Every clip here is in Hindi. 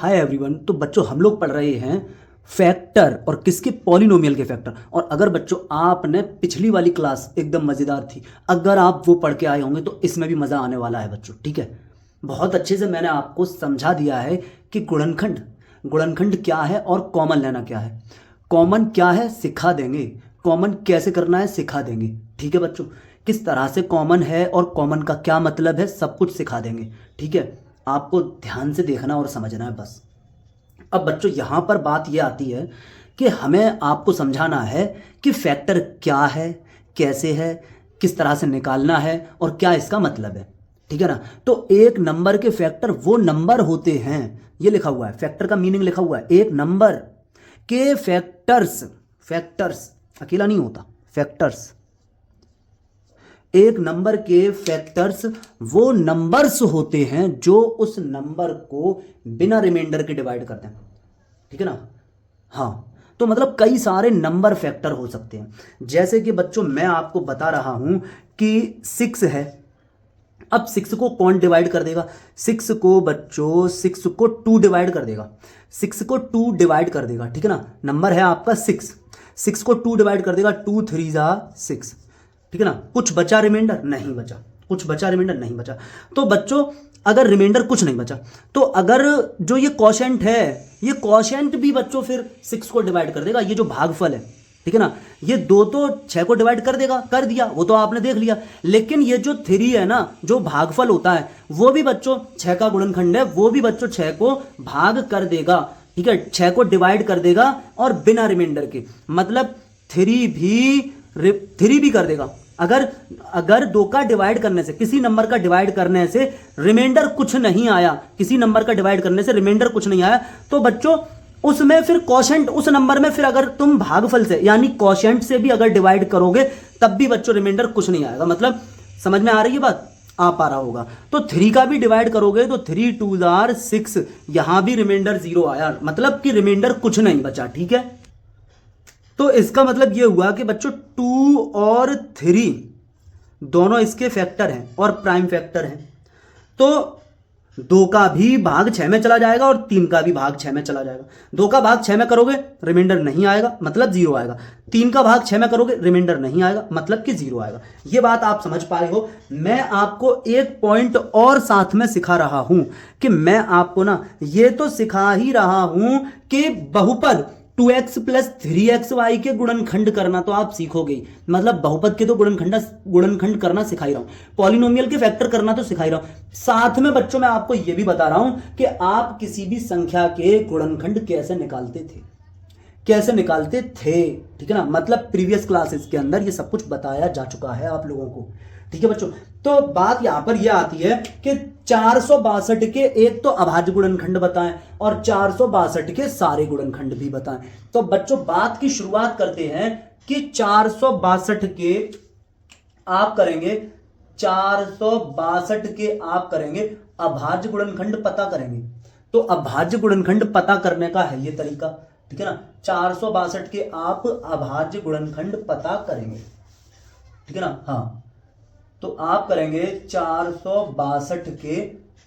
Hi everyone. तो बच्चों हम लोग पढ़ रहे हैं फैक्टर और किसके, पॉलिनोमियल के फैक्टर। और अगर बच्चों आपने पिछली वाली क्लास एकदम मज़ेदार थी, अगर आप वो पढ़ के आए होंगे तो इसमें भी मज़ा आने वाला है बच्चों। ठीक है, बहुत अच्छे से मैंने आपको समझा दिया है कि गुणनखंड क्या है और कॉमन लेना क्या है। कॉमन क्या है सिखा देंगे, कॉमन कैसे करना है सिखा देंगे। ठीक है बच्चों, किस तरह से कॉमन है और कॉमन का क्या मतलब है सब कुछ सिखा देंगे। ठीक है, आपको ध्यान से देखना और समझना है बस। अब बच्चों यहाँ पर बात ये आती है कि हमें आपको समझाना है कि फैक्टर क्या है, कैसे है, किस तरह से निकालना है और क्या इसका मतलब है। ठीक है ना। तो एक नंबर के फैक्टर वो नंबर होते हैं, ये लिखा हुआ है, फैक्टर का मीनिंग लिखा हुआ है। एक नंबर के फैक्टर्स अकेला नहीं होता, फैक्टर्स, एक नंबर के फैक्टर्स वो नंबर्स होते हैं जो उस नंबर को बिना रिमाइंडर के डिवाइड करते हैं। ठीक है ना। हाँ, तो मतलब कई सारे नंबर फैक्टर हो सकते हैं। जैसे कि बच्चों मैं आपको बता रहा हूं कि 6 है। अब 6 को कौन डिवाइड कर देगा? 6 को बच्चों 6 को 2 डिवाइड कर देगा, 6 को 2 डिवाइड कर देगा। ठीक है ना, नंबर है आपका 6 को 2 डिवाइड कर देगा, 2 3 जा 6। ठीक है ना, कुछ बचा रिमाइंडर? नहीं बचा, कुछ बचा रिमाइंडर? नहीं बचा। तो बच्चों अगर रिमाइंडर कुछ नहीं बचा तो अगर जो ये क्वोशिएंट है, ये क्वोशिएंट भी बच्चों फिर 6 को डिवाइड कर देगा। ये जो भागफल है, ठीक है ना, ये 2 तो 6 को डिवाइड कर देगा, कर दिया, वो तो आपने देख लिया। लेकिन ये जो 3 है ना, जो भागफल होता है वो भी बच्चों 6 का गुणनखंड है, वो भी बच्चों 6 को भाग कर देगा। ठीक है, 6 को डिवाइड कर देगा और बिना रिमाइंडर के, मतलब 3 भी कर देगा। अगर 2 का डिवाइड करने से, किसी नंबर का डिवाइड करने से रिमाइंडर कुछ नहीं आया, किसी नंबर का डिवाइड करने से रिमाइंडर कुछ नहीं आया, तो बच्चों उसमें फिर क्वोशिएंट, उस नंबर में फिर अगर तुम भागफल से यानी क्वोशिएंट से भी अगर डिवाइड करोगे तब भी बच्चों रिमाइंडर कुछ नहीं आएगा। मतलब समझ में आ रही है बात? आ पा रहा होगा। तो 3 का भी डिवाइड करोगे तो 3 2 जार 6, यहां भी रिमाइंडर 0 आया, मतलब कि रिमाइंडर कुछ नहीं बचा। ठीक है, तो इसका मतलब यह हुआ कि बच्चों 2 और 3 दोनों इसके फैक्टर हैं और प्राइम फैक्टर हैं। तो 2 का भी भाग 6 में चला जाएगा और 3 का भी भाग 6 में चला जाएगा। 2 का भाग 6 में करोगे रिमाइंडर नहीं आएगा, मतलब 0 आएगा। 3 का भाग 6 में करोगे रिमाइंडर नहीं आएगा, मतलब कि 0 आएगा। ये बात आप समझ पाए हो। मैं आपको एक पॉइंट और साथ में सिखा रहा हूं कि मैं आपको ना ये तो सिखा ही रहा हूं कि बहुपद 2x प्लस 3xy के गुणनखंड करना तो आप सीखोगे, मतलब बहुपद के तो गुणनखंड करना सिखा ही रहा हूं, पॉलिनोमियल के फैक्टर करना तो सिखा ही रहा हूं। साथ में बच्चों मैं आपको यह भी बता रहा हूं कि आप किसी भी संख्या के गुणनखंड कैसे निकालते थे। ठीक है ना, मतलब प्रीवियस क्लासेस के अंदर ये सब कुछ बताया जा चुका है आप लोगों को। ठीक है बच्चों, तो बात यहां पर यह आती है कि 462 के एक तो अभाज्य गुणनखंड बताएं और 462 के सारे गुणनखंड भी बताएं। तो बच्चों बात की शुरुआत करते हैं कि 462 के आप करेंगे, 462 के आप करेंगे अभाज्य गुणनखंड पता करेंगे। तो अभाज्य गुणनखंड पता करने का है ये तरीका। ठीक है ना, 462 के आप अभाज्य गुणनखंड पता करेंगे। ठीक है ना। हाँ, तो आप करेंगे 462 के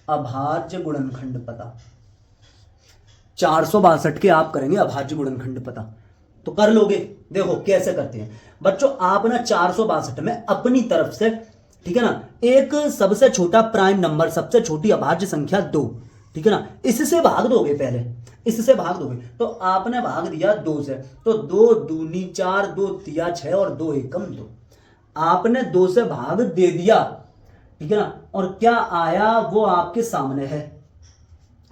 अभाज्य गुणनखंड पता, 462 के आप करेंगे अभाज्य गुणनखंड पता। तो कर लोगे, देखो कैसे करते हैं बच्चों। आप ना 462 में अपनी तरफ से, ठीक है ना, एक सबसे छोटा प्राइम नंबर, सबसे छोटी अभाज्य संख्या 2, ठीक है ना, इससे भाग दोगे। पहले इससे भाग दोगे तो आपने भाग दिया 2 से, तो 2 दूनी 4, 2 तिया 6 और 2 एकम 2। आपने 2 से भाग दे दिया, ठीक है ना, और क्या आया वो आपके सामने है।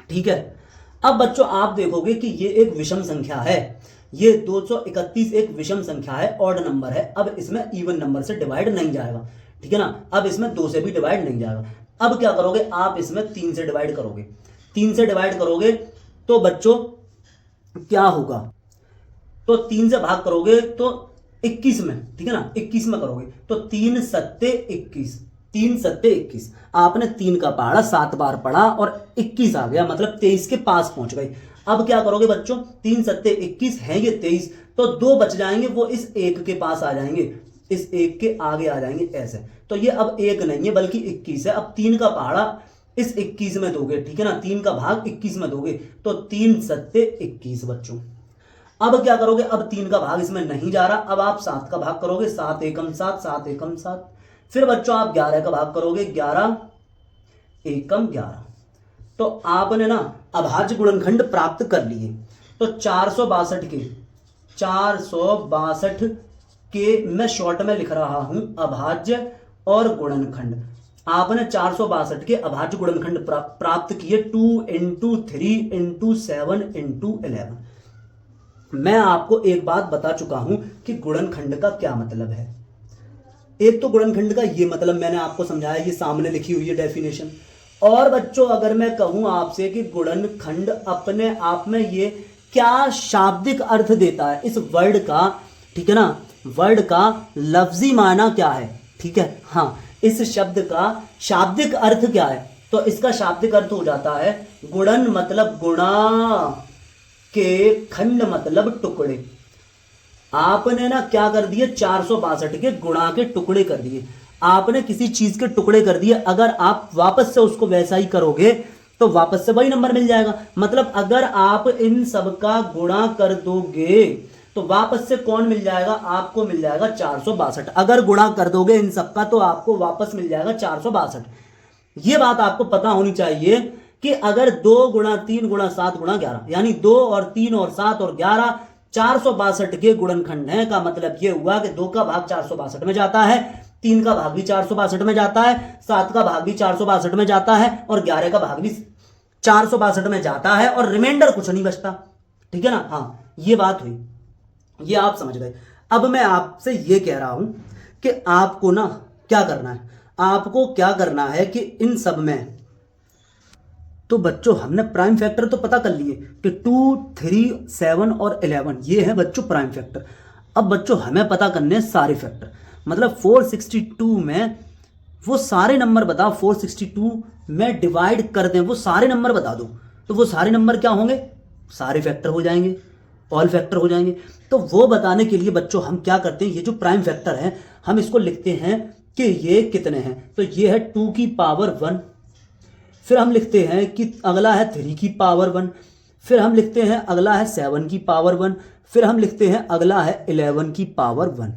ठीक है, अब बच्चों आप देखोगे कि ये एक विषम संख्या है, ये 231 एक विषम संख्या है, ऑड नंबर है। अब इसमें इवन नंबर से डिवाइड नहीं जाएगा। ठीक है ना, अब इसमें 2 से भी डिवाइड नहीं जाएगा। अब क्या करोगे, आप इसमें 3 से डिवाइड करोगे। 3 से डिवाइड करोगे तो बच्चों क्या होगा, तो 3 से भाग करोगे तो 21 में, ठीक है ना, 21 में करोगे तो 3 सत्ते 21, 3 सत्ते 21। आपने 3 का पहाड़ा 7 बार पढ़ा और 21 आ गया, मतलब 23 के पास पहुंच गए। अब क्या करोगे बच्चों, 3 सत्ते 21 है ये 23, तो 2 बच जाएंगे, वो इस 1 के पास आ जाएंगे, इस 1 के आगे आ जाएंगे ऐसे। तो ये अब 1 नहीं है बल्कि 21 है। अब 3 का पहाड़ा इस 21 में दोगे, ठीक है ना, 3 का भाग 21 में दोगे तो 3 सत्ते 21 बच्चों। अब क्या करोगे, अब 3 का भाग इसमें नहीं जा रहा, अब आप 7 का भाग करोगे, 7 एकम 7, 7 एकम 7। फिर बच्चों आप 11 का भाग करोगे, 11 एकम 11। तो आपने ना अभाज्य गुणनखंड प्राप्त कर लिए। तो 462 के मैं शॉर्ट में लिख रहा हूं अभाज्य और गुणनखंड। आपने 462 के अभाज्य गुणनखंड प्राप्त किए 2 इंटू 3 इंटू 7 इंटू 11। मैं आपको एक बात बता चुका हूं कि गुणनखंड का क्या मतलब है। एक तो गुणनखंड का ये मतलब मैंने आपको समझाया, ये सामने लिखी हुई है डेफिनेशन। और बच्चों अगर मैं कहूं आपसे कि गुणनखंड अपने आप में ये क्या शाब्दिक अर्थ देता है इस वर्ड का, ठीक है ना, वर्ड का लफ्जी माना क्या है, ठीक है, हाँ, इस शब्द का शाब्दिक अर्थ क्या है, तो इसका शाब्दिक अर्थ हो जाता है गुणन मतलब गुणा के, खंड मतलब टुकड़े। आपने ना क्या कर दिए, 462 के गुणा के टुकड़े कर दिए, आपने किसी चीज के टुकड़े कर दिए। अगर आप वापस से उसको वैसा ही करोगे तो वापस से वही नंबर मिल जाएगा। मतलब अगर आप इन सब का गुणा कर दोगे तो वापस से कौन मिल जाएगा, आपको मिल जाएगा 462। अगर गुणा कर दोगे इन सब का तो आपको वापस मिल जाएगा 462। ये बात आपको पता होनी चाहिए कि अगर 2 गुणा 3 गुणा 7 गुणा 11 यानी 2 और 3 और 7 और 11 462 के गुणनखंड है, का मतलब ये हुआ कि 2 का भाग 462 में जाता है, 3 का भाग भी 462 में जाता है, 7 का भाग भी 462 में जाता है और 11 का भाग भी 462 में जाता है और रिमाइंडर कुछ नहीं बचता, ठीक है ना। हाँ, ये बात हुई, ये आप समझ गए। अब मैं आपसे ये कह रहा हूं कि आपको ना क्या करना है, आपको क्या करना है कि इन सब में, तो बच्चों हमने प्राइम फैक्टर तो पता कर लिए कि 2, 3, 7 और 11 ये है बच्चों प्राइम फैक्टर। अब बच्चों हमें पता करने हैं सारे फैक्टर, मतलब 462 में वो सारे नंबर बताओ, 462 में डिवाइड कर दें वो सारे नंबर बता दो, तो वो सारे नंबर क्या होंगे, सारे फैक्टर हो जाएंगे, ऑल फैक्टर हो जाएंगे। तो वो बताने के लिए बच्चों हम क्या करते हैं, ये जो प्राइम फैक्टर है हम इसको लिखते हैं कि ये कितने हैं, तो ये है 2 की पावर 1, फिर हम लिखते हैं कि अगला है 3 की पावर 1, फिर हम लिखते हैं अगला है 7 की पावर 1, फिर हम लिखते हैं अगला है 11 की पावर 1,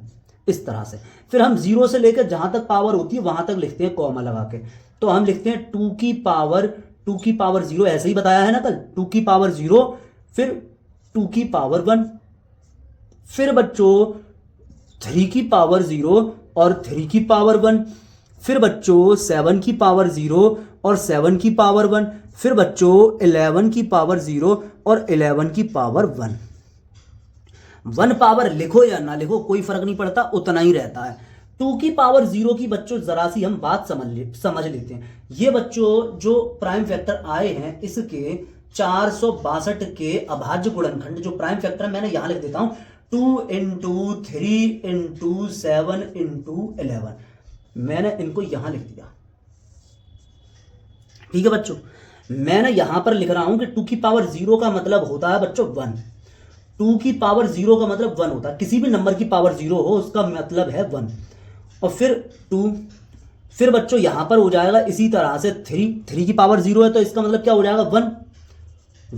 इस तरह से। फिर हम 0 से लेकर जहां तक पावर होती है वहां तक लिखते हैं कॉमा लगा के। तो हम लिखते हैं 2 की पावर 0, ऐसे ही बताया है ना कल, 2 की पावर 0, फिर 2 की पावर 1, फिर बच्चों 3 की पावर 0 और 3 की पावर 1, फिर बच्चों 7 की पावर 0 और 7 की पावर 1, फिर बच्चों 11 की पावर 0 और 11 की पावर 1। 1 पावर लिखो या ना लिखो कोई फर्क नहीं पड़ता, उतना ही रहता है। 2 की पावर 0 की बच्चों जरा सी हम बात समझ लेते हैं। ये बच्चों जो प्राइम फैक्टर आए हैं इसके 462 के अभाज्य गुणनखंड जो प्राइम फैक्टर मैंने यहां लिख देता हूं 2 इंटू 3 इंटू 7 इंटू 11, मैंने इनको यहां लिख दिया, ठीक है बच्चों। मैंने यहां पर लिख रहा हूं कि 2 की पावर 0 का मतलब होता है बच्चों 1, 2 की पावर 0 का मतलब 1 होता है, किसी भी नंबर की पावर 0 हो उसका मतलब है 1। और फिर 2, फिर बच्चों यहां पर हो जाएगा इसी तरह से 3 की पावर 0 है तो इसका मतलब क्या हो जाएगा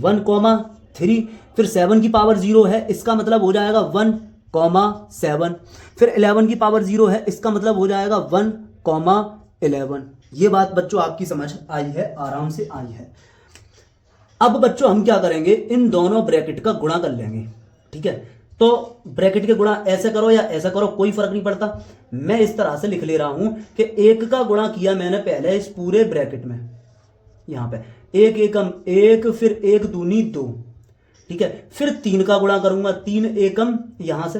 1 कॉमा 3, फिर 7 की पावर 0 है इसका मतलब हो जाएगा 1 कॉमा 7, फिर 11 की पावर 0 है इसका मतलब हो जाएगा 1 कॉमा 11। ये बात बच्चों आपकी समझ आई है, आराम से आई है। अब बच्चों हम क्या करेंगे, इन दोनों ब्रैकेट का गुणा कर लेंगे, ठीक है। तो ब्रैकेट के गुणा ऐसे करो या ऐसा करो कोई फर्क नहीं पड़ता, मैं इस तरह से लिख ले रहा हूं कि 1 का गुणा किया मैंने पहले इस पूरे ब्रैकेट में, यहां पे 1 एकम 1, फिर 1 दूनी 2, ठीक है, फिर 3 का गुणा करूंगा 3 एकम यहां से,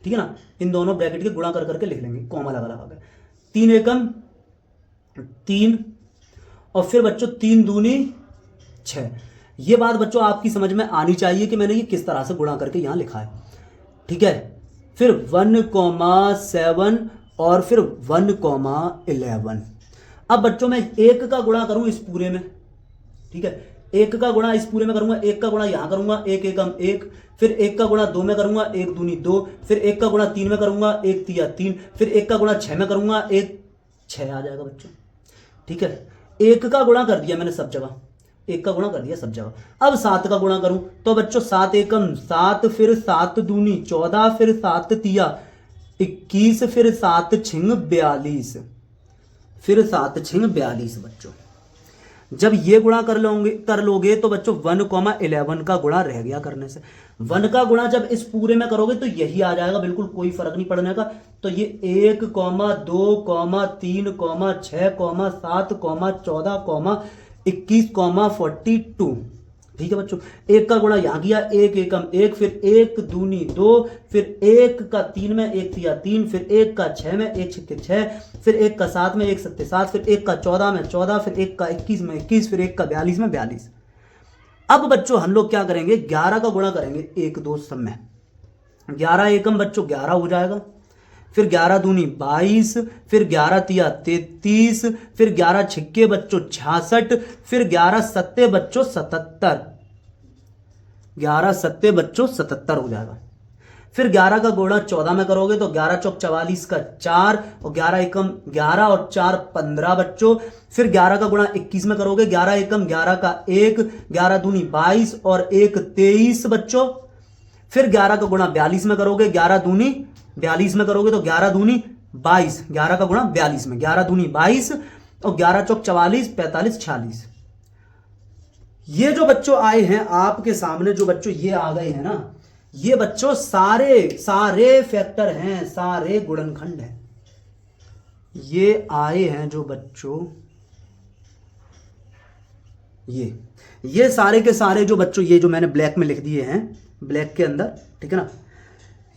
ठीक है ना, इन दोनों ब्रैकेट के गुणा कर करके लिख लेंगे कॉमा लगा लगा के, 3 एकम 3 और फिर बच्चों 3 दूनी 6। ये बात बच्चों आपकी समझ में आनी चाहिए कि मैंने ये किस तरह से गुणा करके यहां लिखा है, ठीक है। फिर 1,7 और फिर 1,11। अब बच्चों मैं 1 का गुणा करूं इस पूरे में, ठीक है, 1 का गुणा इस पूरे में करूंगा, 1 का गुणा यहां करूंगा 1 एकम 1, फिर 1 का गुणा 2 में करूंगा 1 दूनी 2, फिर 1 का गुणा 3 में करूंगा 1 तिया 3, फिर 1 का गुणा 6 में करूंगा 1 6 आ जाएगा बच्चों, ठीक है। 1 का गुणा कर दिया मैंने सब जगह, 1 का गुणा कर दिया सब जगह। अब 7 का गुणा करूं तो बच्चों 7 एकम 7, फिर 7 दूनी 14, फिर 7 तिया 21, फिर 7 छिंग 42, फिर 7 छिंग 42 बच्चों। जब ये गुणा कर लोगे तो बच्चों 1,11 का गुणा रह गया करने से। 1 का गुणा जब इस पूरे में करोगे तो यही आ जाएगा, बिल्कुल कोई फर्क नहीं पड़ने का। तो ये 1, 2, 3, 6, 7, 14, 21, 42। ठीक है बच्चों, 1 का गुणा यहां किया, 1 एकम 1, फिर 1 दूनी 2, फिर 1 का 3 में 1 तिया 3, फिर 1 का 6 में 1 छिक्के 6, फिर 1 का 7 में 1 सत्ते 7, फिर 1 का 14 में 14, फिर 1 का 21 में 21, फिर 1 का 42 में 42। अब बच्चों हम लोग क्या करेंगे, 11 का गुणा करेंगे 1 2 सब में। 11 एकम बच्चों 11 हो जाएगा, फिर 11 दूनी 22, फिर 11 तिया 33, फिर 11 छिक्के बच्चों 66, फिर 11 सत्ते बच्चों 77, 11 सत्ते बच्चों 77 हो जाएगा। फिर 11 का गुणा 14 में करोगे तो 11 चौक 44 का 4, और 11 एकम 11 और 4 15 बच्चों। फिर 11 का गुणा 21 में करोगे, 11 एकम 11 का 1, 11 दूनी 22 और 1 23 बच्चों। फिर 11 का गुणा 42 में करोगे, 11 दूनी 42 में करोगे तो 11 दूनी 22, 11 का गुणा 42 में, 11 दूनी 22 और 11 चौक 44, 45, 46। ये जो बच्चों आए हैं आपके सामने, जो बच्चों ये आ गए हैं ना, ये बच्चों सारे फैक्टर हैं, सारे गुणनखंड हैं। ये आए हैं जो बच्चों, ये सारे के सारे जो बच्चों, ये जो मैंने ब्लैक में लिख दिए हैं, ब्लैक के अंदर, ठीक है ना,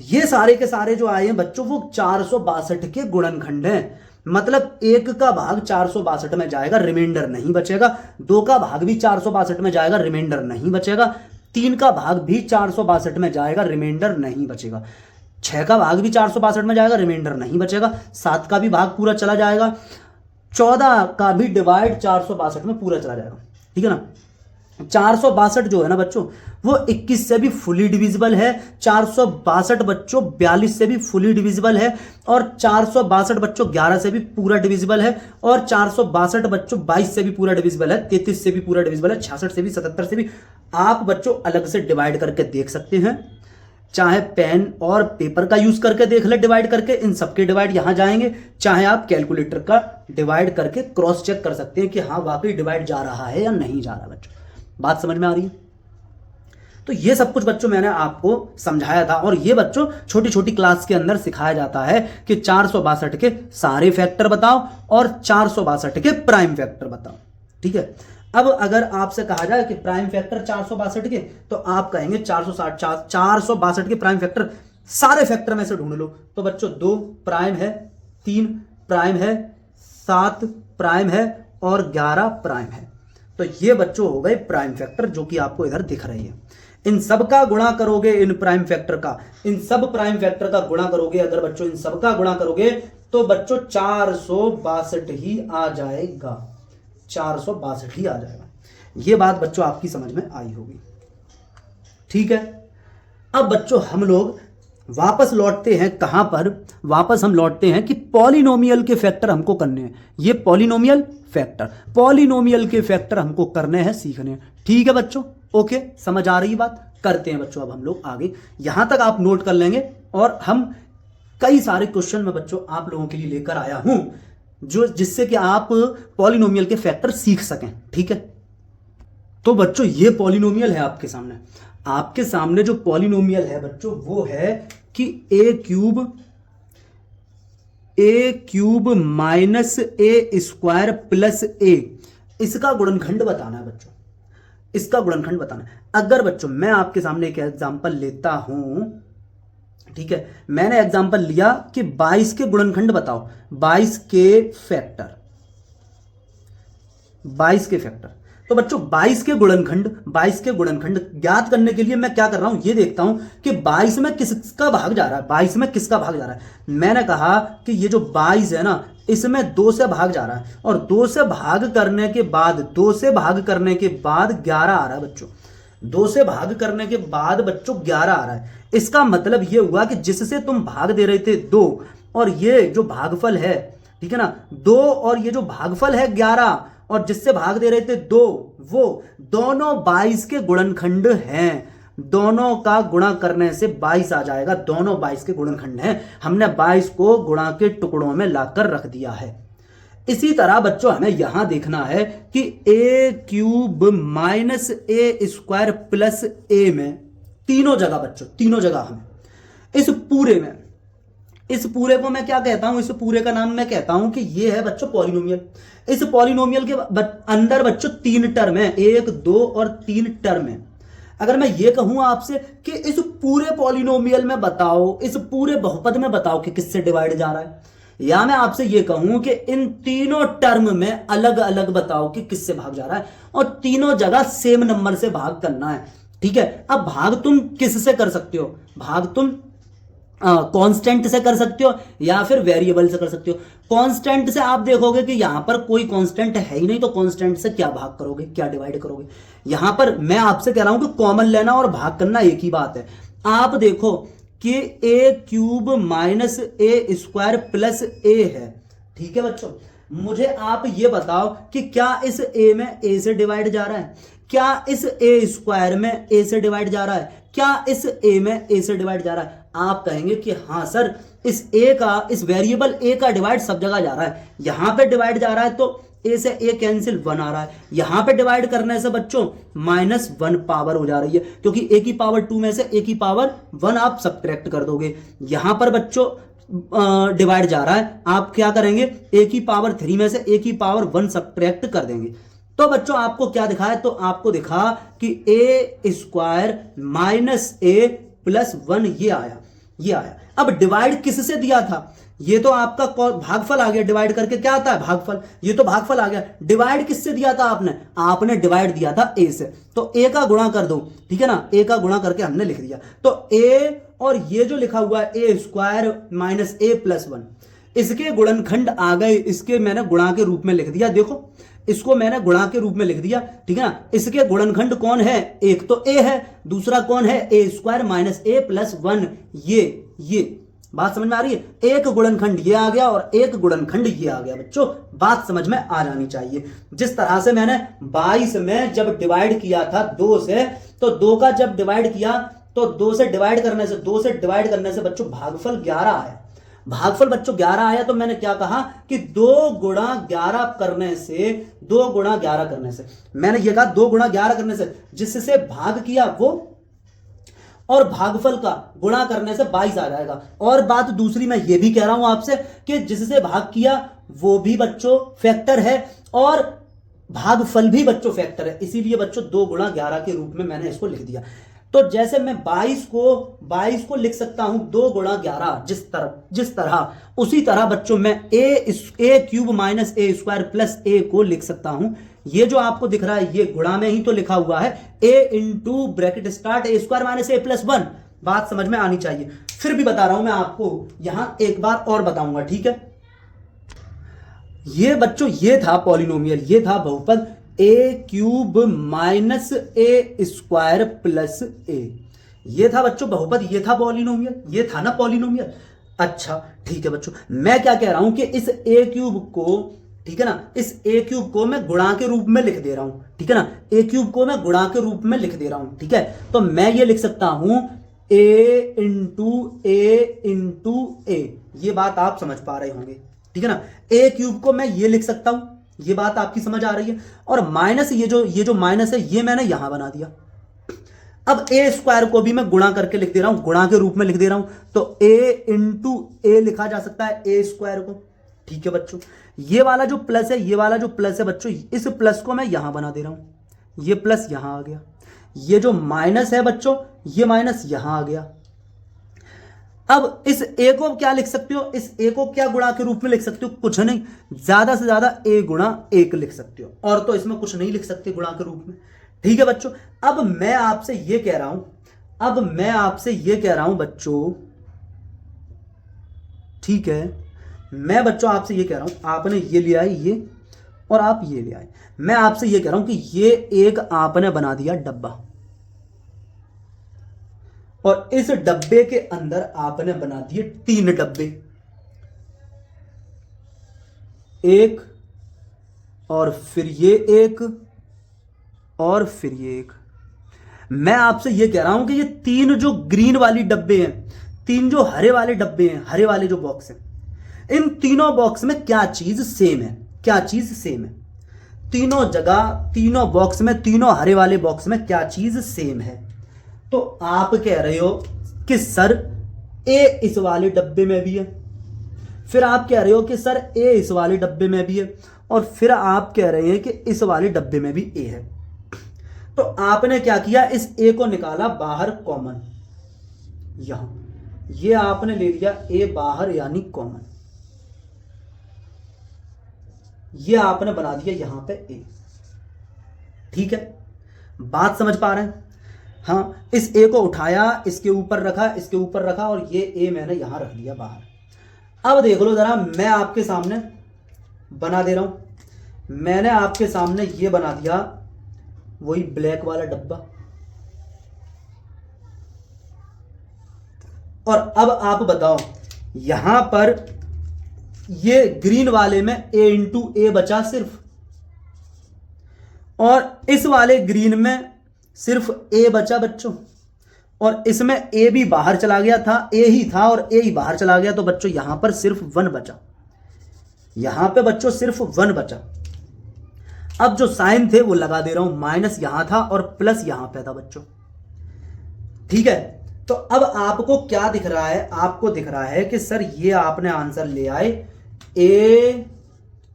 ये सारे के सारे जो आए हैं बच्चों वो 462 के गुणनखंड हैं। मतलब 1 का भाग 462 में जाएगा, रिमाइंडर नहीं बचेगा। 2 का भाग भी 462 में जाएगा, रिमाइंडर नहीं बचेगा। 3 का भाग भी 462 में जाएगा, रिमाइंडर नहीं बचेगा। 6 का भाग भी 462 में जाएगा, रिमाइंडर नहीं बचेगा। 7 का भी भाग पूरा चला जाएगा। 14 का भी डिवाइड 462 में पूरा चला जाएगा, ठीक है ना। 462 जो है ना बच्चों वो 21 से भी फुली डिविजिबल है। 462 बच्चों 42 से भी फुली डिविजिबल है, और 462 बच्चों 11 से भी पूरा डिविजिबल है, और 462 बच्चों 22 से भी पूरा डिविजिबल है, 33 से भी पूरा डिविजिबल है, 66 से भी, 77 से भी। आप बच्चों अलग से डिवाइड करके देख सकते हैं, चाहे पेन और पेपर का यूज करके देख ले डिवाइड करके, इन सबके डिवाइड यहां जाएंगे, चाहे आप कैलकुलेटर का डिवाइड करके क्रॉस चेक कर सकते हैं कि हाँ वाकई डिवाइड जा रहा है या नहीं जा रहा। बच्चों बात समझ में आ रही है? तो ये सब कुछ बच्चों मैंने आपको समझाया था, और ये बच्चों छोटी छोटी क्लास के अंदर सिखाया जाता है कि 462 के सारे फैक्टर बताओ और 462 के प्राइम फैक्टर बताओ, ठीक है। अब अगर आपसे कहा जाए कि प्राइम फैक्टर 462 के, तो आप कहेंगे 462 के प्राइम फैक्टर सारे फैक्टर में से ढूंढ लो। तो बच्चों 2 प्राइम है, 3 प्राइम है, 7 प्राइम है और 11 प्राइम है। तो ये बच्चों हो गए प्राइम फैक्टर जो कि आपको इधर दिख रही है। इन सब का गुणा करोगे, इन प्राइम फैक्टर का, इन सब प्राइम फैक्टर का गुणा करोगे, अगर बच्चों इन सब का गुणा करोगे तो बच्चों 462 ही आ जाएगा, 462 ही आ जाएगा। ये बात बच्चों आपकी समझ में आई होगी, ठीक है। अब बच्चों हम लोग वापस लौटते हैं कहां पर, वापस हम लौटते हैं कि पॉलिनोमियल के फैक्टर हमको करने हैं। ये पॉलिनोमियल के फैक्टर हमको करने हैं, सीखने हैं, ठीक है बच्चों। ओके, समझ आ रही बात? करते हैं बच्चों अब हम लोग आगे, यहां तक आप नोट कर लेंगे, और हम कई सारे क्वेश्चन में बच्चों आप लोगों के लिए लेकर आया हूं जो जिससे कि आप पॉलिनोमियल के फैक्टर सीख सकें, ठीक है। तो बच्चों ये पॉलिनोमियल है आपके सामने, आपके सामने जो पॉलिनोमियल है बच्चों वो है कि ए cube minus A square plus ए, इसका गुणनखंड बताना है बच्चों, इसका गुणनखंड बताना है। अगर बच्चों मैं आपके सामने एक एग्जांपल लेता हूं, ठीक है, मैंने एग्जांपल लिया कि 22 के गुणनखंड बताओ, 22 के फैक्टर, 22 के फैक्टर। तो बच्चों 22 के गुणनखंड ज्ञात करने के लिए मैं क्या कर रहा हूं, ये देखता हूं कि 22 में किसका भाग जा रहा है, 22 में किसका भाग जा रहा है। मैंने कहा कि ये जो 22 है ना, इसमें 2 से भाग जा रहा है, और 2 से भाग करने के बाद 11 आ रहा है बच्चों, 2 से भाग करने के बाद बच्चों 11 आ रहा है। इसका मतलब ये हुआ कि जिससे तुम भाग दे रहे थे 2, और ये जो भागफल है, ठीक है ना, 2 और ये जो भागफल है 11, और जिससे भाग दे रहे थे 2, वो दोनों 22 के गुणनखंड हैं। दोनों का गुणा करने से 22 आ जाएगा, दोनों 22 के गुणनखंड हैं। हमने 22 को गुणा के टुकड़ों में लाकर रख दिया है। इसी तरह बच्चों हमें यहां देखना है कि a cube minus A square plus A में तीनों जगह बच्चों, तीनों जगह हमें इस पूरे को मैं क्या कहता हूं, इस पूरे का नाम मैं कहता हूं कि ये है बच्चों पॉलिनोमियल। इस पॉलिनोमियल के अंदर बच्चों 3 टर्म है, 1, 2 और 3 टर्म है। अगर मैं ये कहूं आपसे कि इस पूरे पॉलिनोमियल में बताओ, इस पूरे बहुपद में बताओ कि किससे डिवाइड जा रहा है, या मैं आपसे ये कहूं कि इन तीनों टर्म में अलग अलग बताओ कि किससे भाग जा रहा है, और तीनों जगह सेम नंबर से भाग करना है। ठीक है, अब भाग तुम किससे कर सकते हो, भाग तुम कांस्टेंट से कर सकते हो या फिर वेरिएबल से कर सकते हो। कांस्टेंट से आप देखोगे कि यहां पर कोई कांस्टेंट है ही नहीं, तो कांस्टेंट से क्या भाग करोगे, क्या डिवाइड करोगे। यहां पर मैं आपसे कह रहा हूं कि कॉमन लेना और भाग करना एक ही बात है। आप देखो कि ए cube minus A square plus ए है। ठीक है बच्चों, मुझे आप ये बताओ कि क्या इस ए में ए से डिवाइड जा रहा है, क्या इस ए स्क्वायर में ए से डिवाइड जा रहा है, क्या इस ए में ए से डिवाइड जा रहा है। आप कहेंगे कि हाँ सर, इस ए का, इस वेरिएबल ए का डिवाइड सब जगह जा रहा है। यहां पे डिवाइड जा रहा है तो ए से ए कैंसिल 1 आ रहा है, यहां पे डिवाइड करने से बच्चों -1 पावर हो जा रही है, क्योंकि ए की पावर 2 में से ए की पावर 1 आप सब्ट्रैक्ट कर दोगे। यहां पर बच्चों डिवाइड जा रहा है, आप क्या करेंगे, ए की पावर 3 में से ए की पावर 1 सब्ट्रैक्ट कर देंगे। तो बच्चों आपको क्या दिखा है, तो आपको दिखा कि ए स्क्वायर माइनस ए प्लस 1 ये आया, ये आया। अब डिवाइड किससे दिया था, ये तो आपका भागफल आ गया, डिवाइड करके क्या आता है भागफल, ये तो भागफल आ गया। डिवाइड किससे दिया था आपने, आपने डिवाइड दिया था ए से, तो ए का गुणा कर दो। ठीक है ना, ए का गुणा करके हमने लिख दिया, तो ए और ये जो लिखा हुआ है ए स्क्वायर माइनस ए प्लस 1, इसके गुणनखंड आ गए, इसके मैंने गुणा के रूप में लिख दिया। देखो इसको मैंने गुणा के रूप में लिख दिया। ठीक है ना, इसके गुणनखंड कौन है, एक तो ए है, दूसरा कौन है, ए स्क्वायर माइनस ए प्लस 1। ये बात समझ में आ रही है, एक गुणनखंड ये आ गया और एक गुणनखंड ये आ गया। बच्चों बात समझ में आ जानी चाहिए। जिस तरह से मैंने 22 में जब डिवाइड किया था 2 से, तो 2 का जब डिवाइड किया तो 2 से डिवाइड करने से बच्चों भागफल 11 है। भागफल बच्चों 11 आया, तो मैंने क्या कहा कि 2 गुणा 11 करने से मैंने ये कहा 2 गुणा 11 करने से जिससे भाग किया वो, और भागफल का गुणा करने से 22 आ जाएगा। और बात दूसरी मैं ये भी कह रहा हूं आपसे कि जिससे भाग किया वो भी बच्चों फैक्टर है और भागफल भी बच्चों फैक्टर है, इसीलिए बच्चों 2 गुणा 11 के रूप में मैंने इसको लिख दिया। तो जैसे मैं 22 को लिख सकता हूं 2 गुणा 11, जिस तरह उसी तरह बच्चों मैं ए cube minus A square plus ए को लिख सकता हूं। ये जो आपको दिख रहा है ये गुणा में ही तो लिखा हुआ है, ए इंटू ब्रैकेट स्टार्ट ए स्क्वायर माइनस ए प्लस 1। बात समझ में आनी चाहिए। फिर भी बता रहा हूं मैं आपको, यहां एक बार और बताऊंगा। ठीक है, ये बच्चों ये था पॉलिनोमियल, ये था बहुपद ए cube minus A square plus ए। ये था बच्चों बहुपद, ये था पॉलिनोमियल, ये था ना पॉलिनोमियल। अच्छा ठीक है बच्चों, मैं क्या कह रहा हूं कि इस ए क्यूब को, ठीक है ना, इस ए क्यूब को मैं गुणा के रूप में लिख दे रहा हूं। ठीक है ना, ए क्यूब को मैं गुणा के रूप में लिख दे रहा हूं। ठीक है, तो मैं ये लिख सकता हूं ए इंटू ए। ये बात आप समझ पा रहे होंगे। ठीक है ना, ए क्यूब को मैं ये लिख सकता हूं, ये बात आपकी समझ आ रही है। और माइनस ये जो माइनस है ये मैंने यहां बना दिया। अब ए स्क्वायर को भी मैं गुणा करके लिख दे रहा हूं, गुणा के रूप में लिख दे रहा हूं, तो ए इंटू ए लिखा जा सकता है ए स्क्वायर को। ठीक है बच्चों, ये वाला जो प्लस है, ये वाला जो प्लस है बच्चों, इस प्लस को मैं यहां बना दे रहा हूं, ये प्लस यहां आ गया। ये जो माइनस है बच्चों, ये माइनस यहां आ गया। अब इस ए को क्या लिख सकते हो, इस ए को क्या गुणा के रूप में लिख सकते हो, कुछ नहीं, ज्यादा से ज्यादा ए गुणा 1 लिख सकते हो, और तो इसमें कुछ नहीं लिख सकते गुणा के रूप में। ठीक है बच्चों, अब मैं आपसे ये कह रहा हूं, बच्चों, ठीक है, मैं बच्चों आपसे ये कह रहा हूं, आपने ये लिया है ये, और आप ये ले आए। मैं आपसे ये कह रहा हूं कि ये एक आपने बना दिया डब्बा, और इस डब्बे के अंदर आपने बना दिए 3 डब्बे, 1 और फिर ये एक, और फिर ये एक। मैं आपसे ये कह रहा हूं कि ये तीन जो ग्रीन वाली डब्बे हैं, तीन जो हरे वाले डब्बे हैं, हरे वाले जो बॉक्स हैं, इन तीनों बॉक्स में क्या चीज सेम है? क्या चीज सेम है? तीनों जगह, तीनों बॉक्स में, तीनों हरे वाले बॉक्स में क्या चीज सेम है? तो आप कह रहे हो कि सर ए इस वाले डब्बे में भी है, फिर आप कह रहे हो कि सर ए इस वाले डब्बे में भी है, और फिर आप कह रहे हैं कि इस वाले डब्बे में भी ए है। तो आपने क्या किया, इस ए को निकाला बाहर कॉमन, यहां ये आपने ले लिया ए बाहर यानी कॉमन, ये आपने बना दिया यहां पे ए। ठीक है, बात समझ पा रहे हैं? हाँ, इस ए को उठाया, इसके ऊपर रखा, इसके ऊपर रखा, और ये ए मैंने यहां रख लिया बाहर। अब देख लो जरा, मैं आपके सामने बना दे रहा हूं, मैंने आपके सामने ये बना दिया, वही ब्लैक वाला डब्बा। और अब आप बताओ, यहां पर ये ग्रीन वाले में ए इंटू ए बचा सिर्फ, और इस वाले ग्रीन में सिर्फ ए बचा बच्चों, और इसमें ए भी बाहर चला गया था, ए ही था और ए ही बाहर चला गया, तो बच्चों यहां पर सिर्फ 1 बचा, यहां पे बच्चों सिर्फ 1 बचा। अब जो साइन थे वो लगा दे रहा हूं, माइनस यहां था और प्लस यहां पे था बच्चों। ठीक है, तो अब आपको क्या दिख रहा है? आपको दिख रहा है कि सर ये आपने आंसर ले आए, ए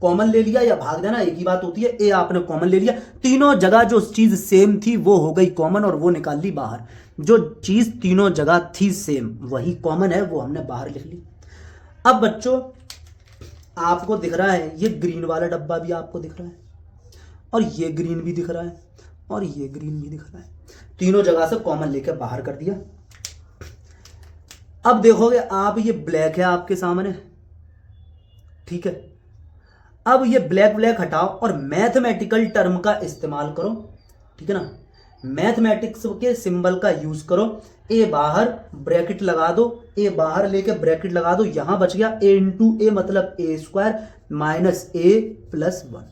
कॉमन ले लिया, या भाग देना एक ही बात होती है, ए आपने कॉमन ले लिया, तीनों जगह जो चीज सेम थी वो हो गई कॉमन और वो निकाल ली बाहर। जो चीज तीनों जगह थी सेम वही कॉमन है, वो हमने बाहर लिख ली। अब बच्चों आपको दिख रहा है ये ग्रीन वाला डब्बा भी आपको दिख रहा है, और ये ग्रीन भी दिख रहा है, और ये ग्रीन भी दिख रहा है, तीनों जगह से कॉमन लेकर बाहर कर दिया। अब देखोगे आप, ये ब्लैक है आपके सामने, ठीक है, अब ये ब्लैक ब्लैक हटाओ और मैथमेटिकल टर्म का इस्तेमाल करो, ठीक है ना, मैथमेटिक्स के सिंबल का यूज करो, ए बाहर ब्रैकेट लगा दो, ए बाहर लेके ब्रैकेट लगा दो, यहां बच गया ए इंटू ए मतलब ए स्क्वायर माइनस ए प्लस 1।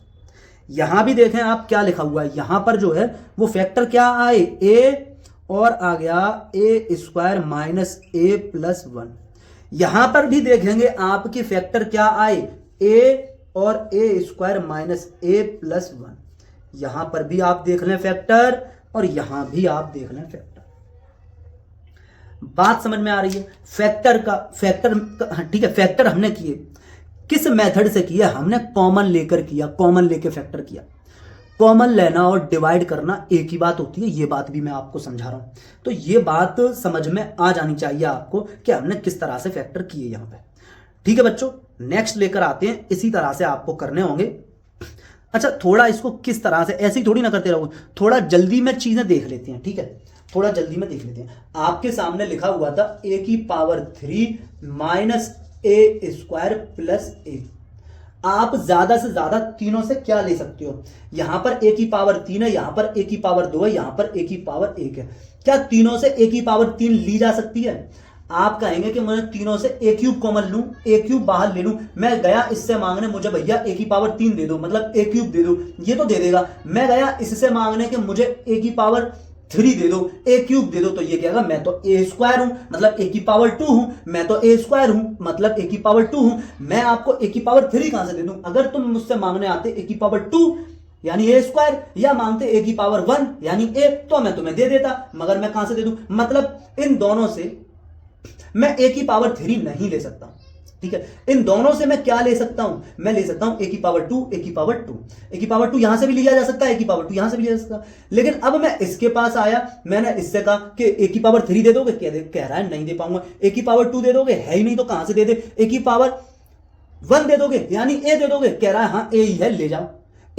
यहां भी देखें आप क्या लिखा हुआ है, यहां पर जो है वो फैक्टर क्या आए, ए और आ गया ए स्क्वायर माइनस ए प्लस 1। यहां पर भी देखेंगे आपके फैक्टर क्या आए, ए और ए स्क्वायर माइनस ए प्लस 1। यहां पर भी आप देख लें फैक्टर, और यहां भी आप देख लें फैक्टर। बात समझ में आ रही है? फैक्टर का ठीक है, फैक्टर हमने किए किस मेथड से किया? हमने कॉमन लेकर किया, कॉमन लेकर फैक्टर किया। कॉमन लेना और डिवाइड करना एक ही बात होती है, ये बात भी मैं आपको समझा रहा हूं, तो ये बात समझ में आ जानी चाहिए आपको कि हमने किस तरह से फैक्टर किए यहां पे। ठीक है बच्चों, नेक्स्ट लेकर आते हैं, इसी तरह से आपको करने होंगे। अच्छा, थोड़ा इसको किस तरह से, ऐसे ही थोड़ी ना करते रहो, थोड़ा जल्दी में चीजें देख लेते हैं, ठीक है, थोड़ा जल्दी में देख लेते हैं। आपके सामने लिखा हुआ था ए की power 3 minus A square plus ए। आप ज्यादा से ज्यादा तीनों से क्या ले सकते हो? यहां पर ए की पावर 3 है, यहां पर ए की पावर 2 है, यहां पर ए की पावर 1 है। क्या तीनों से ए की पावर 3 ली जा सकती है? आप कहेंगे कि मैं तीनों से ए क्यूब कॉमन लूं, ए क्यूब बाहर ले लूं। मैं गया इससे मांगने, मुझे भैया ए की पावर 3 दे दो, मतलब ए क्यूब दे दो, ये तो दे देगा। मैं गया इससे मांगने कि मुझे ए की पावर 3 दे दो, ए क्यूब दे दो, तो ये कहेगा मैं तो ए स्क्वायर हूं, मतलब ए की पावर 2 हूं, मैं तो ए स्क्वायर हूं, मतलब ए की पावर 2 हूं। मैं आपको ए की पावर 3 कहां से दे दूं? अगर तुम मुझसे मांगने आते ए की पावर 2 यानी ए स्क्वायर, या मांगते ए की पावर 1 यानी ए, तो मैं तुम्हें दे देता, मगर मैं कहां से दे दूं? मतलब इन दोनों से मैं ए की पावर 3 नहीं ले सकता, ठीक है। इन दोनों से मैं क्या ले सकता हूं? मैं ले सकता हूं ए की पावर 2, ए की पावर 2, ए की पावर 2 यहां से भी लिया जा सकता है, ए की पावर 2 यहां से भी लिया जा सकता है। लेकिन अब मैं इसके पास आया, मैंने इससे कहा कि ए की पावर 3 दे दोगे? कह रहा है नहीं दे पाऊंगा। ए की पावर 2 दे दोगे? है ही नहीं, तो कहां से दे दे? ए की पावर 1 दे दोगे यानी ए दे दोगे? कह रहा है हाँ ए ही है, ले जाओ,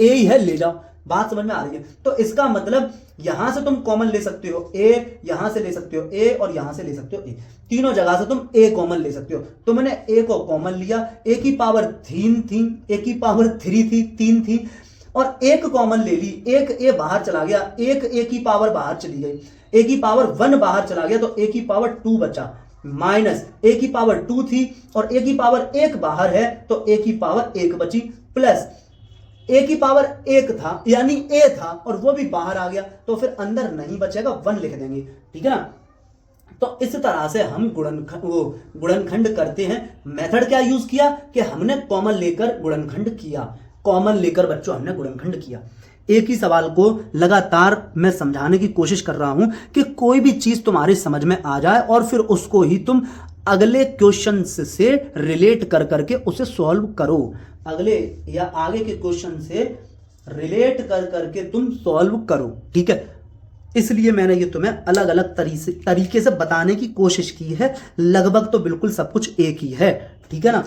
ए ही है, ले जाओ। बात समझ में आ रही है? तो इसका मतलब यहां से तुम कॉमन ले सकते हो ए, यहां से ले सकते हो ए, और यहां से ले सकते हो ए, तीनों जगह से तुम ए कॉमन ले सकते हो। तो मैंने ए को कॉमन लिया, ए की पावर 3 थी, ए की पावर 3 थी, 3 थी, और एक कॉमन ले ली, एक ए बाहर चला गया, एक ए की पावर बाहर चली गई, ए की पावर 1 बाहर चला गया, तो ए की पावर 2 बचा, माइनस ए की पावर 2 थी और ए की पावर 1 बाहर है, तो ए की पावर 1 बची, प्लस ए की पावर 1 था यानी ए था और वो भी बाहर आ गया, तो फिर अंदर नहीं बचेगा, 1 लिख देंगे, ठीक है ना। तो इस तरह से हम गुणनखंड करते हैं। मेथड क्या यूज किया कि हमने कॉमन लेकर गुणनखंड किया, कॉमन लेकर बच्चों हमने गुणनखंड किया। एक ही सवाल को लगातार मैं समझाने की कोशिश कर रहा हूं कि कोई भी चीज तुम्हारी समझ में आ जाए और फिर उसको ही तुम अगले क्वेश्चन से रिलेट कर करके उसे सॉल्व करो, अगले या आगे के क्वेश्चन से रिलेट कर करके तुम सॉल्व करो, ठीक है। इसलिए मैंने ये तुम्हें अलग अलग तरीके से बताने की कोशिश की है, लगभग तो बिल्कुल सब कुछ एक ही है, ठीक है ना।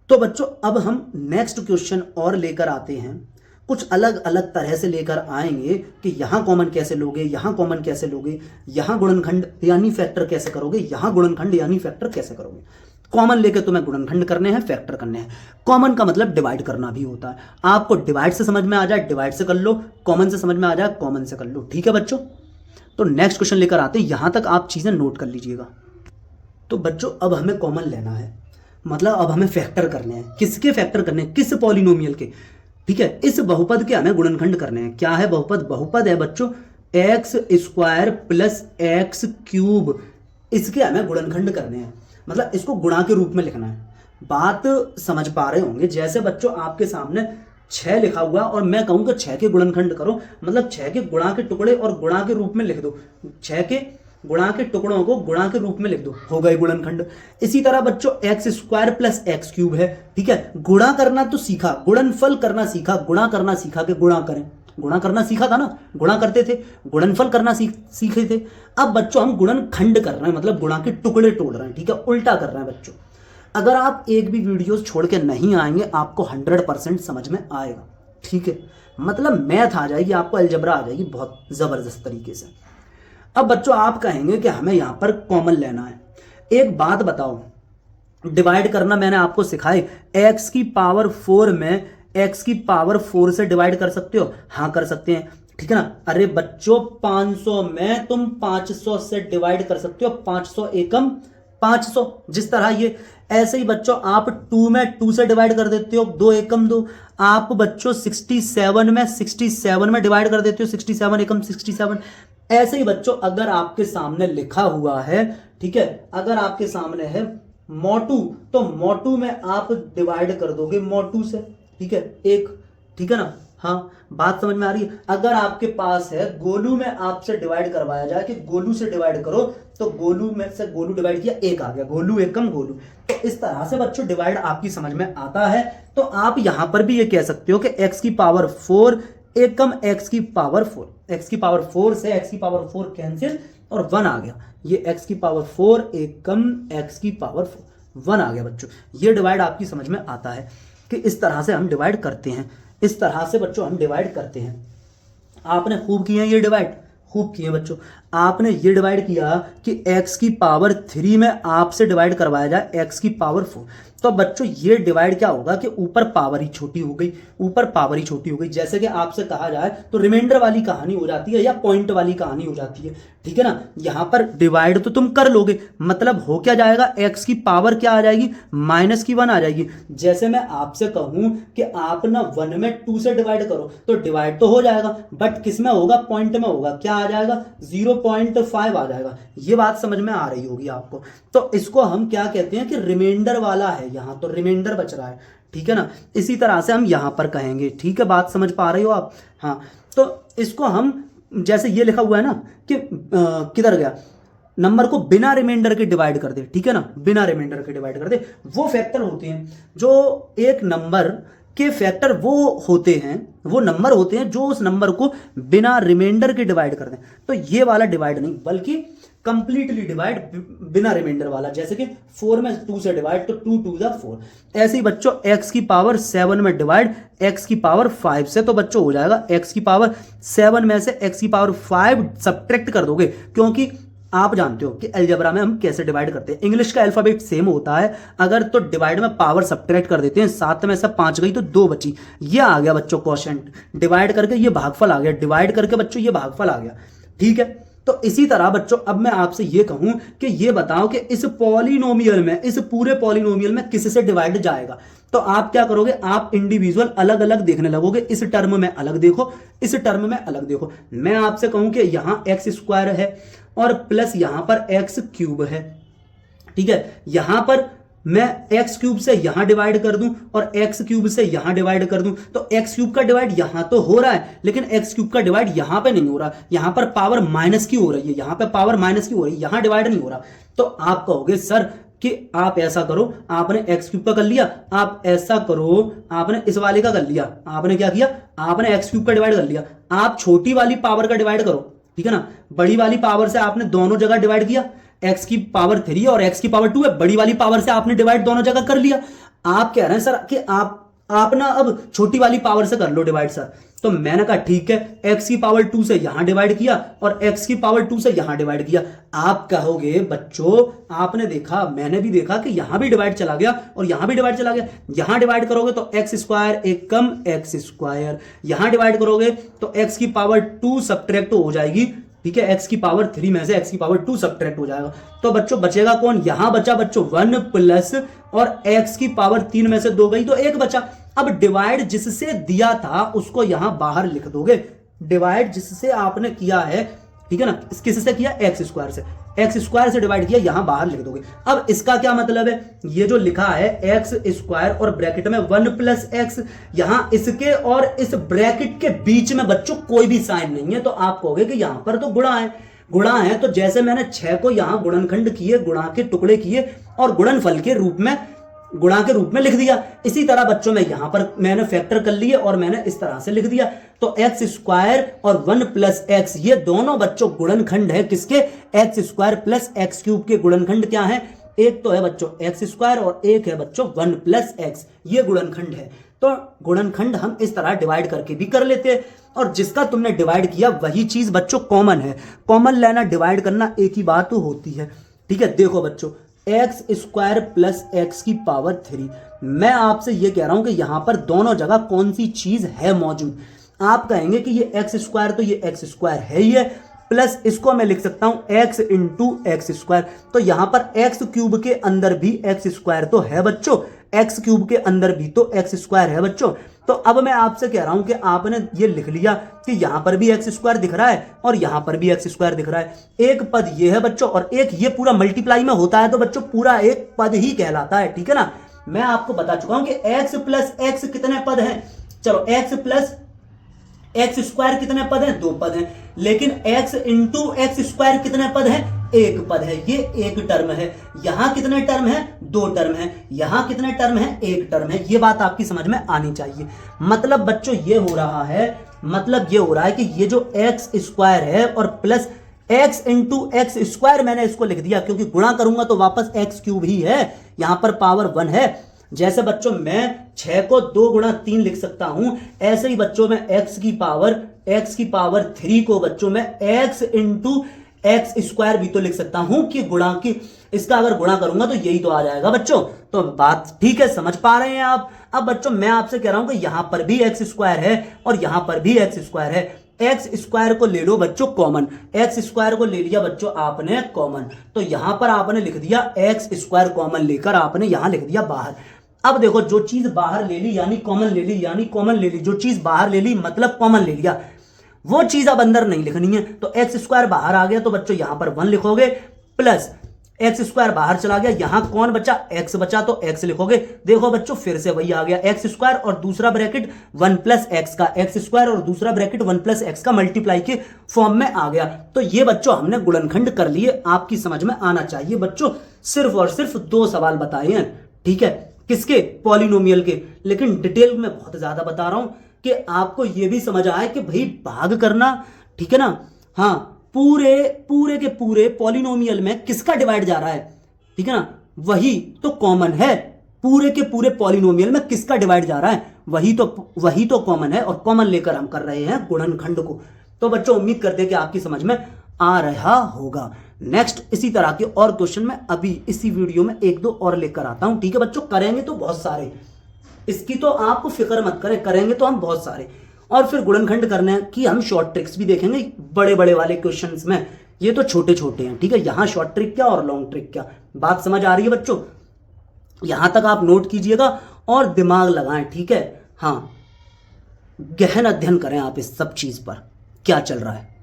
तो बच्चों अब हम नेक्स्ट क्वेश्चन और लेकर आते हैं, कुछ अलग अलग तरह से लेकर आएंगे कि यहां कॉमन कैसे लोगे, यहां कॉमन कैसे लोगे, यहां गुणनखंड यानी फैक्टर कैसे करोगे, यहां गुणनखंड यानी फैक्टर कैसे करोगे। कॉमन लेके तुम्हें गुणनखंड करने हैं, फैक्टर करने हैं। कॉमन का मतलब डिवाइड करना भी होता है, आपको डिवाइड से समझ में आ जाए डिवाइड से कर लो, कॉमन से समझ में आ जाए कॉमन से कर लो, ठीक है बच्चों। तो नेक्स्ट क्वेश्चन लेकर आते हैं, यहां तक आप चीजें नोट कर लीजिएगा। तो बच्चों अब हमें कॉमन लेना है, मतलब अब हमें फैक्टर करने हैं। किसके फैक्टर करने हैं? किस पॉलिनोमियल के, ठीक है। इस बहुपद के हमें गुणनखंड करने हैं। क्या है बहुपद? बहुपद है बच्चों x square plus x cube, इसके हमें गुणनखंड करने हैं, मतलब इसको गुणा के रूप में लिखना है। बात समझ पा रहे होंगे, जैसे बच्चों आपके सामने 6 लिखा हुआ और मैं कहूंगा 6 के गुणनखंड करो, मतलब 6 के गुणा के टुकड़े और गुणा के रूप में लिख दो, 6 के गुणा के टुकड़ों को गुणा के रूप में लिख दो, हो गए गुणनखंड। इसी तरह बच्चों x square plus x cube है, ठीक है। गुणा करना तो सीखा, गुणनफल करना सीखा, गुणा करना सीखा कि गुणा करें, गुणा करना सीखा था ना, गुणा करते थे, गुणनफल करना सीखे थे। अब बच्चों हम गुणनखंड कर रहे हैं, मतलब गुणा के टुकड़े तोड़ रहे हैं, ठीक है, उल्टा कर रहे हैं बच्चों। अगर आप एक भी वीडियो छोड़ के नहीं आएंगे आपको 100% समझ में आएगा, ठीक है, मतलब मैथ आ जाएगी आपको, अलजबरा आ जाएगी बहुत जबरदस्त तरीके से। अब बच्चों आप कहेंगे कि हमें यहां पर कॉमन लेना है। एक बात बताओ, डिवाइड करना मैंने आपको सिखाए, एक्स की पावर 4 में एक्स की पावर 4 से डिवाइड कर सकते हो, हाँ कर सकते हैं, ठीक है ना। अरे बच्चों 500 में तुम 500 से डिवाइड कर सकते हो, 500 एकम 500, जिस तरह ये। ऐसे ही बच्चों आप 2 में 2 से डिवाइड कर देते हो, 2 एकम 2। आप बच्चों 67 में डिवाइड कर देते हो, 67 एकम 67। ऐसे ही बच्चों अगर आपके सामने लिखा हुआ है, ठीक है, अगर आपके सामने है मोटू, तो मोटू में आप डिवाइड कर दोगे मोटू से, ठीक है, एक, ठीक है ना। हाँ बात समझ में आ रही है। अगर आपके पास है गोलू में आपसे डिवाइड करवाया जाए कि गोलू से डिवाइड करो, तो गोलू में से गोलू डिवाइड किया, एक आ गया, गोलू एकम गोलू। तो इस तरह से बच्चों डिवाइड आपकी समझ में आता है। तो आप यहां पर भी ये कह सकते हो कि एक्स की पावर 4 एकम एक्स की पावर 4, एक्स की पावर 4 से एक्स की पावर 4 कैंसिल और 1 आ गया, ये एक्स की पावर 4 एकम एक्स की पावर 4, 1 आ गया बच्चों। ये डिवाइड आपकी समझ में आता है कि इस तरह से हम डिवाइड करते हैं, इस तरह से बच्चों हम डिवाइड करते हैं। आपने खूब किए ये डिवाइड, खूब किए बच्चों। आपने ये डिवाइड किया कि x की पावर 3 में आपसे डिवाइड करवाया जाए x की पावर 4, तो बच्चों ये डिवाइड क्या होगा कि ऊपर पावर ही छोटी हो गई, ऊपर पावर ही छोटी हो गई। जैसे कि आपसे कहा जाए तो रिमाइंडर वाली कहानी हो जाती है या पॉइंट वाली कहानी हो जाती है, ठीक है ना। यहां पर डिवाइड तो तुम कर लोगे, मतलब हो क्या जाएगा, x की पावर क्या आ जाएगी, -1 आ जाएगी। जैसे मैं आपसे कहूं कि आप ना 1 में 2 से डिवाइड करो, तो डिवाइड तो हो जाएगा, बट किस में होगा, पॉइंट में होगा, क्या आ जाएगा, 0.5 आ जाएगा। ये बात समझ में आ रही होगी आपको। तो इसको हम क्या कहते हैं कि रिमाइंडर वाला है, यहां तो रिमाइंडर बच रहा है, ठीक है ना। इसी तरह से हम यहां पर कहेंगे, ठीक है, बात समझ पा रहे हो आप। हाँ तो इसको हम, जैसे ये लिखा हुआ है ना कि किधर गया, नंबर को बिना रिमाइंडर के डिवाइड कर दे, ठीक है ना, बिना रिमाइंडर के डिवाइड कर दे। वो फैक्टर होते हैं जो एक नंबर के फैक्टर वो होते हैं, वो नंबर होते हैं जो उस नंबर को बिना रिमाइंडर के डिवाइड कर दें। तो ये वाला डिवाइड नहीं, बल्कि कंप्लीटली डिवाइड बिना रिमाइंडर वाला। जैसे कि 4 में 2 से डिवाइड, तो 2 2 जा 4। ऐसे ही बच्चों x की पावर 7 में डिवाइड x की पावर 5 से, तो बच्चों हो जाएगा x की पावर 7 में से x की पावर 5 सब्ट्रैक्ट कर दोगे, क्योंकि आप जानते हो कि अलजेब्रा में हम कैसे डिवाइड करते हैं, इंग्लिश का अल्फाबेट सेम होता है। अगर तो डिवाइड में पावर सब्ट्रैक्ट कर देते हैं, 7 में से 5 गई तो 2 बची, ये आ गया बच्चों क्वोशिएंट। डिवाइड करके ये भागफल आ गया, डिवाइड करके बच्चों ये भागफल आ गया, ठीक है। तो इसी तरह बच्चों अब मैं आपसे ये कहूं कि ये बताओ कि इस पॉलिनोमियल में, इस पूरे पॉलिनोमियल में किससे डिवाइड जाएगा, तो आप क्या करोगे, आप इंडिविजुअल अलग अलग देखने लगोगे। इस टर्म में अलग देखो, इस टर्म में अलग देखो। मैं आपसे कहूं कि यहां एक्स स्क्वायर है और प्लस यहां पर एक्स क्यूब है, ठीक है। यहां पर मैं एक्स क्यूब से यहां डिवाइड कर दूं और एक्स क्यूब से यहां डिवाइड कर दूं, तो एक्स क्यूब का डिवाइड यहां तो हो रहा है, लेकिन एक्स क्यूब का डिवाइड यहां पे नहीं हो रहा, यहां पर पावर माइनस की हो रही है, यहां पे पावर माइनस की हो रही है, यहां डिवाइड नहीं हो रहा। तो आप कहोगे सर कि आप ऐसा करो, आपने एक्स क्यूब का कर लिया, आप ऐसा करो, आपने इस वाले का कर लिया, आपने क्या किया, आपने एक्स क्यूब का डिवाइड कर लिया, आप छोटी वाली पावर का डिवाइड करो, ठीक है ना। बड़ी वाली पावर से आपने दोनों जगह डिवाइड किया, एक्स की पावर 3 और एक्स की पावर 2 है, बड़ी वाली पावर से आपने डिवाइड दोनों जगह कर लिया। आप कह रहे हैं सर कि आप ना अब छोटी वाली पावर से कर लो डिवाइड सर। तो मैंने कहा ठीक है, एक्स की पावर 2 से यहां डिवाइड किया और एक्स की पावर 2 से यहां डिवाइड किया। आप कहोगे बच्चों आपने देखा, मैंने भी देखा कि यहां भी डिवाइड चला गया और यहां भी डिवाइड चला गया। यहां डिवाइड करोगे तो एक्स स्क्वायर एक कम एक्स स्क्वायर, यहां डिवाइड करोगे तो एक्स की पावर 2 सब्ट्रैक्ट हो जाएगी, ठीक है। एक्स की पावर 3 में से एक्स की पावर 2 सब्ट्रैक्ट हो जाएगा, तो बच्चों बचेगा कौन, यहां बचा बच्चों 1 प्लस और एक्स की पावर 3 में से 2 गई तो 1 बचा। अब डिवाइड जिससे दिया था उसको यहां बाहर लिख दोगे, डिवाइड जिससे आपने किया है, ठीक है ना, किससे किया, एक्स स्क्वायर से, एक्स स्क्वायर से डिवाइड किया, यहां बाहर लिख दोगे। अब इसका क्या मतलब है, ये जो लिखा है एक्स स्क्वायर और ब्रैकेट में 1 प्लस एक्स, यहां इसके और इस ब्रैकेट के बीच में बच्चों कोई भी साइन नहीं है, तो आप कहोगे कि यहां पर तो गुणा है, गुणा है। तो जैसे मैंने 6 को यहां गुणनखंड किए, गुणा के टुकड़े किए और गुणनफल के रूप में, गुणा के रूप में लिख दिया, इसी तरह बच्चों में यहां पर मैंने फैक्टर कर लिए और मैंने इस तरह से लिख दिया। तो एक्स स्क्वायर और 1 प्लस एक्स ये दोनों बच्चों गुणनखंड है किसके, x square plus x cube के गुणनखंड क्या है, एक तो है बच्चों एक्स स्क्वायर और एक है बच्चों 1 प्लस एक्स, ये गुणनखंड है। तो गुणनखंड हम इस तरह डिवाइड करके भी कर लेते हैं, और जिसका तुमने डिवाइड किया वही चीज बच्चों कॉमन है। कॉमन लेना, डिवाइड करना एक ही बात तो होती है, ठीक है। देखो बच्चों एक्स स्क्वायर प्लस एक्स की पावर 3, मैं आपसे ये कह रहा हूं कि यहां पर दोनों जगह कौन सी चीज है मौजूद। आप कहेंगे कि ये एक्स स्क्वायर, तो ये एक्स स्क्वायर है ही है, प्लस इसको मैं लिख सकता हूं एक्स इंटू एक्स स्क्वायर, तो यहां पर एक्स क्यूब के अंदर भी एक्स स्क्वायर तो है बच्चों, एक्स क्यूब के अंदर भी तो एक्स स्क्वायर है बच्चों। तो अब मैं आपसे कह रहा हूं कि आपने ये लिख लिया कि यहां पर भी एक्स स्क्वायर दिख रहा है और यहां पर भी एक्स स्क्वायर दिख रहा है, एक पद ये है बच्चों और एक ये पूरा मल्टीप्लाई में होता है, तो बच्चों पूरा एक पद ही कहलाता है, ठीक है ना। मैं आपको बता चुका हूं कि एक्स प्लस एक्स कितने पद हैं, चलो एक्स प्लस एक्स स्क्वायर कितने पद हैं, 2 पद हैं, लेकिन एक्स इंटू एक्स स्क्वायर कितने पद हैं, 1 पद है, ये एक टर्म है। यहां कितने टर्म है, 2 टर्म है, यहां कितने टर्म है, 1 टर्म है। ये बात आपकी समझ में आनी चाहिए। मतलब बच्चों ये हो रहा है, मतलब ये हो रहा है कि ये जो एक्स स्क्वायर है और plus x into x square, मैंने इसको लिख दिया क्योंकि गुणा करूंगा तो वापस एक्स क्यूब ही है, यहां पर पावर 1 है। जैसे बच्चों मैं 6 को 2 गुणा 3 लिख सकता हूं, ऐसे ही बच्चों में x की पावर 3 को बच्चों में x इंटू एक्स स्क्वायर भी तो लिख सकता हूं कि गुणा की, इसका अगर गुणा करूंगा तो यही तो आ जाएगा बच्चों। तो बात ठीक है, समझ पा रहे हैं आप। अब बच्चों मैं आपसे कह रहा हूं कि यहां पर भी एक्स स्क्वायर है और यहां पर भी एक्स स्क्वायर है, एक्स स्क्वायर को ले लो बच्चों कॉमन, एक्स स्क्वायर को ले लिया बच्चों आपने कॉमन, तो यहां पर आपने लिख दिया एक्स स्क्वायर कॉमन लेकर आपने यहां लिख दिया बाहर। अब देखो जो चीज बाहर ले ली यानी कॉमन ले ली, यानी कॉमन ले ली, जो चीज बाहर ले ली मतलब कॉमन ले लिया, वो चीज अब अंदर नहीं लिखनी है। तो एक्स स्क्वायर बाहर आ गया तो बच्चों यहां पर 1 लिखोगे, प्लस एक्स स्क्वायर बाहर चला गया, यहां कौन बचा, एक्स बचा, तो एक्स लिखोगे। देखो बच्चों फिर से वही आ गया, एक्स स्क्वायर और दूसरा ब्रैकेट 1 प्लस एक्स का, एक्स स्क्वायर और दूसरा ब्रैकेट 1 प्लस एक्स का मल्टीप्लाई के फॉर्म में आ गया। तो ये बच्चों हमने गुणनखंड कर लिए, आपकी समझ में आना चाहिए बच्चों। सिर्फ और सिर्फ 2 सवाल बताए हैं, ठीक है, किसके, पॉलिनोमियल के, लेकिन डिटेल में बहुत ज्यादा बता रहा हूं कि आपको यह भी समझ आए कि भाई भाग करना, ठीक है ना। हाँ, पूरे के पूरे पॉलिनोमियल में किसका डिवाइड जा रहा है, ठीक है ना, वही तो कॉमन है। पूरे के पूरे पॉलिनोमियल में किसका डिवाइड जा रहा है, वही तो कॉमन है, और कॉमन लेकर हम कर रहे हैं गुणनखंड को। तो बच्चों उम्मीद करते हैं कि आपकी समझ में आ रहा होगा। नेक्स्ट इसी तरह के और क्वेश्चन में अभी इसी वीडियो में 1-2 और लेकर आता हूं, ठीक है बच्चों। करेंगे तो बहुत सारे, इसकी तो आपको फिक्र मत करें, करेंगे तो हम बहुत सारे। और फिर गुणनखंड करने की हम शॉर्ट ट्रिक्स भी देखेंगे बड़े बड़े वाले क्वेश्चंस में, ये तो छोटे छोटे हैं, ठीक है। यहाँ शॉर्ट ट्रिक क्या और लॉन्ग ट्रिक क्या, बात समझ आ रही है बच्चों? यहां तक आप नोट कीजिएगा और दिमाग लगाएं, ठीक है। हाँ, गहन अध्ययन करें आप इस सब चीज पर क्या चल रहा है।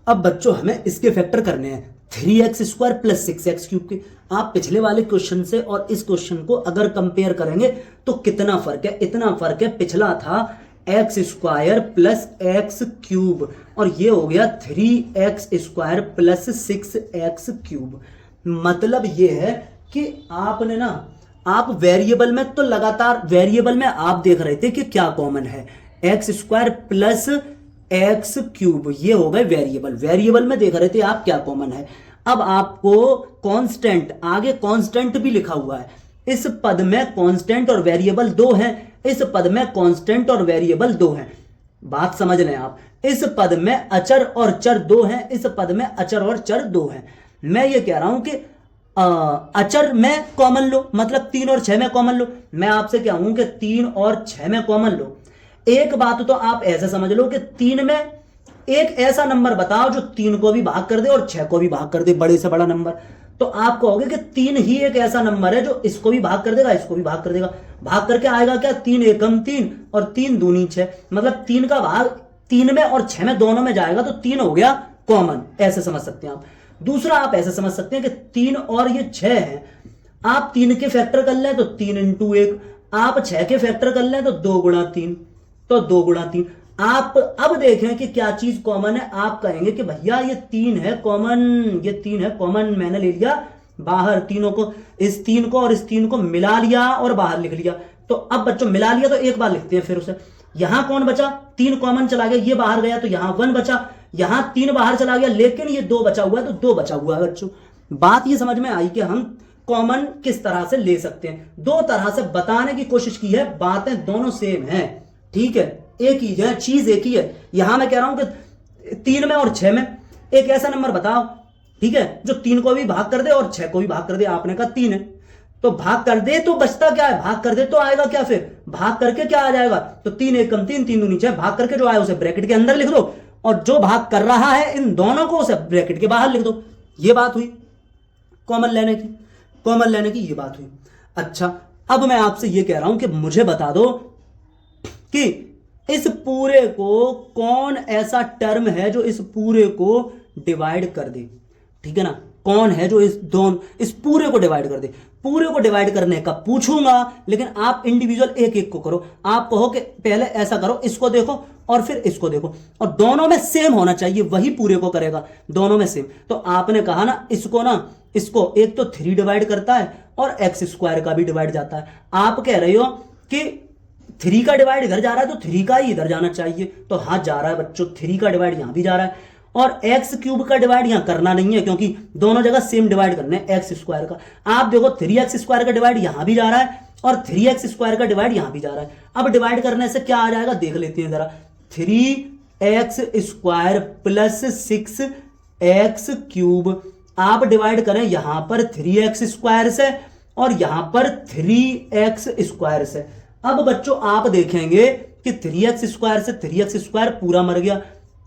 अब बच्चों हमें इसके फैक्टर करने हैं 3x² प्लस 6x क्यूब के। आप पिछले वाले क्वेश्चन से और इस क्वेश्चन को अगर कंपेयर करेंगे तो कितना फर्क है, इतना फर्क है। पिछला था x² प्लस x क्यूब और ये हो गया 3x² प्लस 6x क्यूब। मतलब ये है कि आपने ना, आप वेरिएबल में तो लगातार वेरिएबल में आप देख रहे थे कि क्या कॉमन है, x² प्लस x क्यूब, ये हो गए वेरिएबल। वेरिएबल में देख रहे थे आप क्या कॉमन है। अब आपको कांस्टेंट, आगे कांस्टेंट भी लिखा हुआ है। इस पद में कांस्टेंट और वेरिएबल दो हैं, इस पद में कांस्टेंट और वेरिएबल दो हैं। बात समझ लें आप, इस पद में अचर और चर दो हैं, इस पद में अचर और चर दो हैं। मैं ये कह रहा हूं कि अचर में कॉमन लो, मतलब 3 और 6 में कॉमन लो। मैं आपसे क्या हूं कि 3 और 6 में कॉमन लो। एक बात तो आप ऐसे समझ लो कि 3 में एक ऐसा नंबर बताओ जो 3 को भी भाग कर दे और 6 को भी भाग कर दे, बड़े से बड़ा नंबर। तो आप कहोगे कि 3 ही एक ऐसा नंबर है जो इसको भी भाग कर देगा, इसको भी भाग कर देगा। भाग करके आएगा क्या, 3 एकम 3 और 3 दूनी 6, मतलब 3 का भाग 3 में और 6 में दोनों में जाएगा तो 3 हो गया कॉमन। ऐसे समझ सकते हैं आप। दूसरा आप ऐसे समझ सकते हैं कि 3 और ये 6 है, आप 3 के फैक्टर कर लें तो 3 × 1, आप 6 के फैक्टर कर लें तो 2 × 3, तो 2 × 3। आप अब देखें कि क्या चीज कॉमन है। आप कहेंगे कि भैया ये 3 है कॉमन, ये 3 है कॉमन, मैंने ले लिया बाहर, तीनों को, इस 3 को और इस 3 को मिला लिया और बाहर लिख लिया। तो अब बच्चों मिला लिया तो एक बार लिखते हैं फिर उसे। यहां कौन बचा, 3 कॉमन चला गया, ये बाहर गया तो यहां 1 बचा, यहां 3 बाहर चला गया लेकिन ये 2 बचा हुआ है तो 2 बचा हुआ है बच्चों। बात ये समझ में आई कि हम कॉमन किस तरह से ले सकते हैं। 2 तरह से बताने की कोशिश की है, बातें दोनों सेम हैं, ठीक है, एक ही है, चीज एक ही है। यहां मैं कह रहा हूं कि 3 में और 6 में एक ऐसा नंबर बताओ, ठीक है, जो 3 को भी भाग कर दे और 6 को भी भाग कर दे। आपने कहा 3 है तो भाग कर दे तो बचता क्या है, भाग कर दे तो आएगा क्या, फिर भाग करके क्या आ जाएगा, तो 3 एकम 3, 3 दूनी 6, भाग करके जो आए उसे ब्रैकेट के अंदर लिख दो और जो भाग कर रहा है इन दोनों को उसे ब्रैकेट के बाहर लिख दो। ये बात हुई कॉमन लेने की, कॉमन लेने की ये बात हुई। अच्छा, अब मैं आपसे ये कह रहा हूं कि मुझे बता दो कि इस पूरे को कौन ऐसा टर्म है जो इस पूरे को डिवाइड कर दे, ठीक है ना। कौन है जो इस पूरे को डिवाइड कर दे। पूरे को डिवाइड करने का पूछूंगा लेकिन आप इंडिविजुअल एक एक को करो। आप कहो कि पहले ऐसा करो, इसको देखो और फिर इसको देखो और दोनों में सेम होना चाहिए, वही पूरे को करेगा, दोनों में सेम। तो आपने कहा ना इसको एक तो 3 डिवाइड करता है और x² का भी डिवाइड जाता है। आप कह रहे हो कि 3 का डिवाइड इधर जा रहा है तो 3 का ही इधर जाना चाहिए, तो हाँ जा रहा है बच्चों, 3 का डिवाइड यहां भी जा रहा है। और x³ का डिवाइड यहां करना नहीं है क्योंकि दोनों जगह सेम डिवाइड करने हैं x² का। आप देखो 3x² का डिवाइड यहां भी जा रहा है और 3x² का डिवाइड यहां भी जा रहा है। अब डिवाइड करने से क्या आ जाएगा देख लेते हैं जरा। 3x² प्लस 6x³ आप डिवाइड करें यहां पर 3x² से और यहां पर 3x² से। अब बच्चों आप देखेंगे कि 3x² से 3x² पूरा मर गया,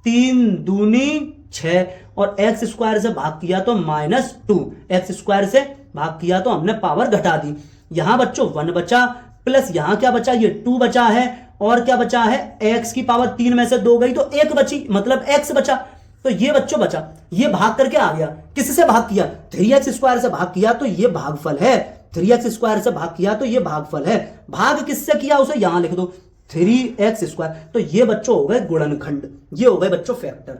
3 दूनी 6 और x² से भाग किया तो -2, x² से भाग किया तो हमने पावर घटा दी। यहां बच्चों 1 बचा प्लस यहां क्या बचा, ये 2 बचा है और क्या बचा है, x की पावर 3 में से 2 गई तो 1 बची, मतलब x बचा। तो ये बच्चों बचा, ये भाग करके आ गया। किससे भाग किया, 3x² से भाग किया तो ये भागफल है, 3x² से भाग किया तो ये भागफल है। भाग किससे किया उसे यहां लिख दो 3x²। तो ये बच्चों हो गए गुणनखंड, ये हो गए बच्चों फैक्टर,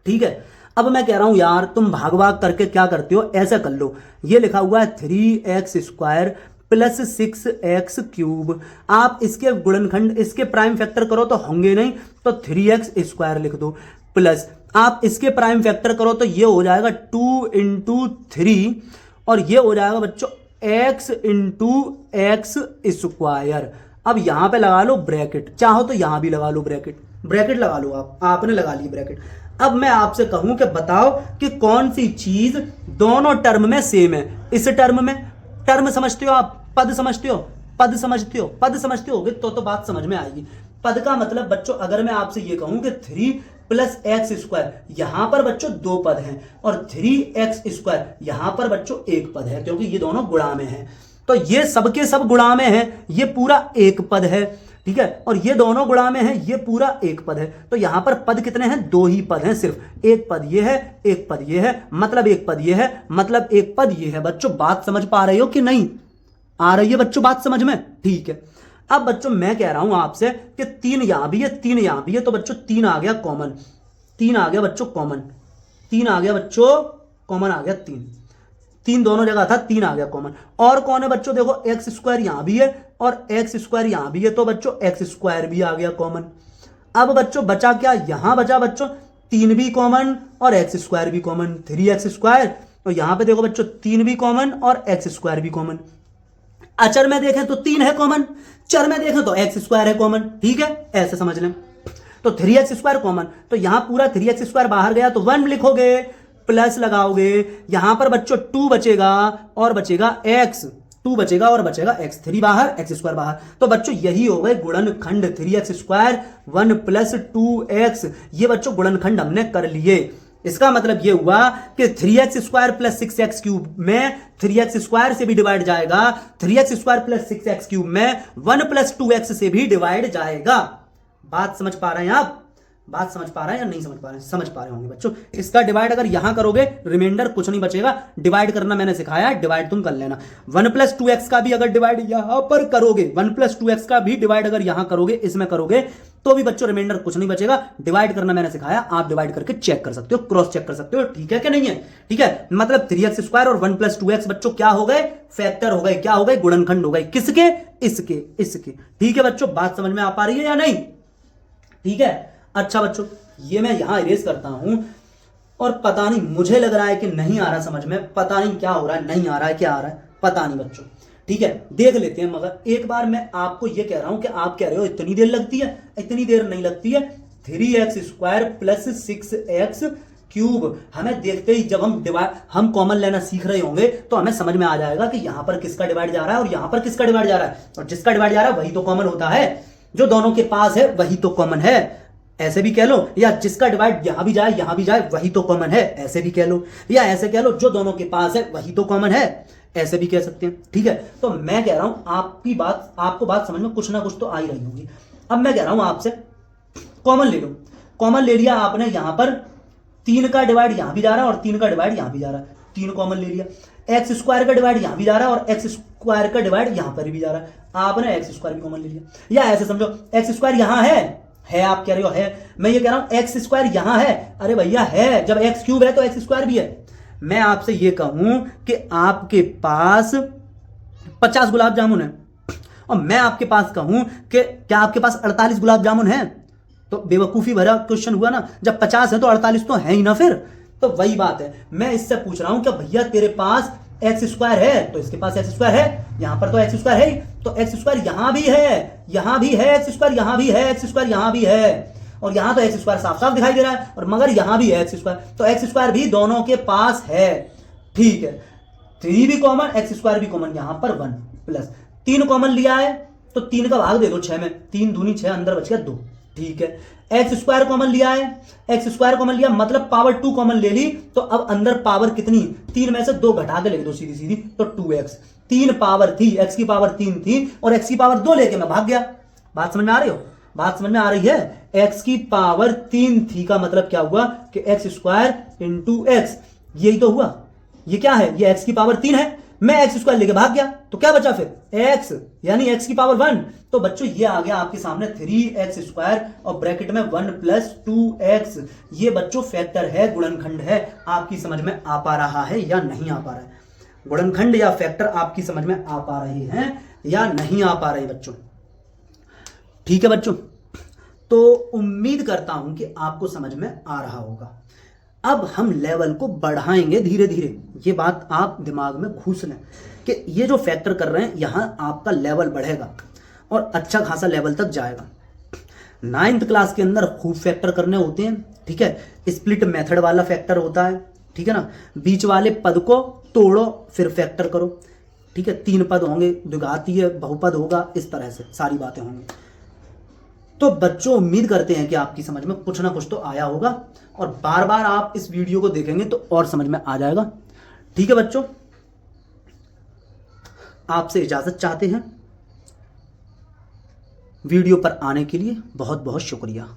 ठीक है। अब मैं कह रहा हूं यार तुम भाग भाग करके क्या करते हो, ऐसा कर लो। ये लिखा हुआ है 3x² प्लस 6x³। आप इसके गुणनखंड, इसके प्राइम फैक्टर करो तो होंगे नहीं, तो 3x² लिख दो प्लस आप इसके प्राइम फैक्टर करो तो ये हो जाएगा 2 × 3 और ये हो जाएगा बच्चों x × x²। अब यहां पे लगा लो ब्रैकेट, चाहो तो यहां भी लगा लो ब्रैकेट, ब्रैकेट लगा लो आपने लगा ली ब्रैकेट। अब मैं आपसे कहूं कि बताओ कि कौन सी चीज दोनों टर्म में सेम है। इस टर्म में, टर्म समझते हो आप, पद समझते हो, पद समझते हो, पद समझते होगे तो बात समझ में आएगी। पद का मतलब बच्चों अगर मैं आपसे ये कहूं कि प्लस एक्स स्क्वायर, यहां पर बच्चों 2 पद हैं, और 3x स्क्वायर यहां पर बच्चों 1 पद है, क्योंकि ये दोनों गुणा में हैं। तो ये सबके सब गुणा में हैं, ये पूरा 1 पद है, ठीक है, और ये दोनों गुणा में हैं, ये पूरा 1 पद है। तो यहां पर पद कितने हैं? 2 ही पद हैं सिर्फ, 1 पद ये है, 1 पद ये है, मतलब 1 पद ये है, मतलब 1 पद ये है। बच्चों बात समझ पा रहे हो कि नहीं आ रही है बच्चों बात समझ में? ठीक है। अब बच्चों मैं कह रहा हूं आपसे कि 3 यहां भी है, 3 यहां भी है, तो बच्चों 3 आ गया कॉमन, 3 आ गया बच्चों कॉमन, 3 आ गया बच्चों कॉमन, आ गया 3 दोनों जगह था, 3 आ गया कॉमन। और कौन है बच्चों? देखो एक्स स्क्वायर यहां भी है और एक्स स्क्वायर यहां भी है, तो बच्चों एक्स स्क्वायर भी आ गया कॉमन। अब बच्चों बचा क्या? यहां बचा बच्चों 3 भी कॉमन और एक्स स्क्वायर भी कॉमन, 3x स्क्वायर, और यहां पे देखो बच्चों 3 भी कॉमन और एक्स स्क्वायर भी कॉमन। अचर में देखें तो 3 है कॉमन, चर में देखें तो एक्स स्क्वायर है कॉमन, ठीक है, ऐसे समझ लें। तो 3x स्क्वायर कॉमन, तो यहां पूरा 3x स्क्वायर बाहर गया तो 1 लिखोगे, प्लस लगाओगे, यहां पर बच्चों 2 बचेगा और बचेगा x, 2 बचेगा और बचेगा x, 3 बाहर एक्स स्क्वायर बाहर। तो बच्चों यही हो गए गुणनखंड 3x स्क्वायर 1 प्लस 2x। ये बच्चों गुणनखंड हमने कर लिए। इसका मतलब ये हुआ कि 3x square plus 6x cube में 3x स्क्वायर से भी डिवाइड जाएगा, 3x square plus 6x cube में 1 प्लस 2x से भी डिवाइड जाएगा। बात समझ पा रहे हैं आप? बात समझ पा रहे हैं या नहीं समझ पा रहे हैं? समझ पा रहे होंगे बच्चों। इसका डिवाइड अगर यहां करोगे, रिमाइंडर कुछ नहीं बचेगा, डिवाइड करना मैंने सिखाया है, डिवाइड तुम कर लेना। 1 प्लस 2x का भी अगर डिवाइड यहां पर करोगे, 1 प्लस 2x का भी डिवाइड अगर यहां करोगे, इसमें करोगे, तो भी बच्चों रिमाइंडर कुछ नहीं बचेगा। डिवाइड करना मैंने सिखाया, आप डिवाइड करके चेक कर सकते हो, क्रॉस चेक कर सकते हो, ठीक है कि नहीं है? ठीक है, मतलब 3x स्क्वायर और 1 प्लस 2x बच्चों क्या हो गए? फैक्टर हो गए। क्या हो गए? गुणनखंड हो गए। किसके? इसके, इसके। ठीक है बच्चों, बात समझ में आ पा रही है या नहीं? ठीक है, अच्छा बच्चों, ये मैं यहां इरेज करता हूं, और पता नहीं, मुझे लग रहा है कि नहीं आ रहा समझ में, पता नहीं क्या हो रहा है, नहीं आ रहा है, क्या आ रहा है पता नहीं बच्चों। ठीक है, देख लेते हैं। मगर एक बार मैं आपको ये कह रहा हूं कि आप कह रहे हो इतनी देर लगती है, इतनी देर नहीं लगती है। 3x square plus 6x cube, हमें देखते ही जब हम कॉमन लेना सीख रहे होंगे तो हमें समझ में आ जाएगा कि यहां पर किसका डिवाइड जा रहा है और यहां पर किसका डिवाइड जा रहा है, और जिसका डिवाइड जा रहा है वही तो कॉमन होता है, जो दोनों के पास है वही तो कॉमन है, ऐसे भी कह लो, या जिसका डिवाइड यहां भी जाए वही तो कॉमन है, ऐसे भी कह लो, या ऐसे कह लो जो दोनों के पास है वही तो कॉमन है, ऐसे भी कह सकते हैं। ठीक है, तो मैं कह रहा हूं आपको बात समझ में कुछ ना कुछ तो आ ही रही होगी। अब मैं कह रहा हूं आपसे कॉमन ले लो। कॉमन ले लिया आपने, यहां पर 3 का डिवाइड यहां भी जा रहा है और 3 का डिवाइड यहां भी जा रहा है, 3 कॉमन ले लिया। एक्स स्क्वायर का डिवाइड यहां भी जा रहा है और एक्स स्क्वायर का डिवाइड यहां पर भी जा रहा है, आपने एक्स स्क्वायर भी कॉमन ले लिया। या ऐसे समझो, एक्स स्क्वायर यहां है, आप कह रहे हो है, मैं ये कह रहा हूं एक्स स्क्वायर यहां है, अरे भैया है, जब एक्स क्यूब है तो एक्स स्क्वायर भी है। मैं आपसे ये कहूं कि आपके पास 50 गुलाब जामुन है, और मैं आपके पास कहूं कि क्या आपके पास 48 गुलाब जामुन है, तो बेवकूफी भरा क्वेश्चन हुआ ना। जब 50 है तो 48 तो है ही ना फिर। तो वही बात है, मैं इससे पूछ रहा हूं कि भैया तेरे पास एक्स स्क्वायर है तो इसके पास एक्स स्क्वायर है, यहां पर तो एक्स स्क्वायर है ही, तो एक्स स्क्वायर यहां भी है, यहां भी है एक्स स्क्वायर, यहां भी है एक्स स्क्वायर, यहां भी है, और यहां तो एक्स स्क्वायर साफ साफ दिखाई दे रहा है, और मगर यहां भी है एक्स स्क्वायर, तो एक्स स्क्वायर भी दोनों के पास है। ठीक है, 3 भी कॉमन, एक्स स्क्वायर भी कॉमन, यहां पर 1 प्लस 3 कॉमन लिया है तो 3 का भाग दे दो 6 में, 3 दूनी 6, अंदर बच गया 2। ठीक है, एक्स स्क्वायर कॉमन लिया है, एक्स स्क्वायर कॉमन लिया मतलब पावर 2 कॉमन ले ली, तो अब अंदर पावर कितनी, 3 में से 2 घटा के लिख दो सीधी सीधी, तो 2x, 3 पावर थी, x की पावर 3 थी और x की पावर 2 लेके मैं भाग गया। बात समझ में आ रही हो? बात समझ में आ रही है? x की पावर 3 थी का मतलब क्या हुआ कि एक्स स्क्वायर इंटू एक्स, यही तो हुआ। ये क्या है? ये x की पावर 3 है, मैं एक्स स्क्वायर लेके भाग गया, तो क्या बचा फिर x, यानी x की पावर 1। तो बच्चों ये आ गया आपके सामने 3x स्क्वायर और ब्रैकेट में 1 प्लस 2x। ये बच्चों फैक्टर है, गुणनखंड है। आपकी समझ में आ पा रहा है या नहीं आ पा रहा है? गुणनखंड या फैक्टर आपकी समझ में आ पा रहे हैं या नहीं आ पा रहे बच्चों? ठीक है बच्चों, तो उम्मीद करता हूं कि आपको समझ में आ रहा होगा। अब हम लेवल को बढ़ाएंगे धीरे धीरे, ये बात आप दिमाग में घुस लें कि ये जो फैक्टर कर रहे हैं यहां आपका लेवल बढ़ेगा और अच्छा खासा लेवल तक जाएगा। 9th क्लास के अंदर खूब फैक्टर करने होते हैं, ठीक है, स्प्लिट मेथड वाला फैक्टर होता है, ठीक है ना, बीच वाले पद को तोड़ो फिर फैक्टर करो, ठीक है, 3 पद होंगे, द्विघातीय बहुपद होगा, इस तरह से सारी बातें होंगी। तो बच्चों उम्मीद करते हैं कि आपकी समझ में कुछ ना कुछ तो आया होगा, और बार बार आप इस वीडियो को देखेंगे तो और समझ में आ जाएगा। ठीक है बच्चों, आपसे इजाज़त चाहते हैं। वीडियो पर आने के लिए बहुत बहुत शुक्रिया।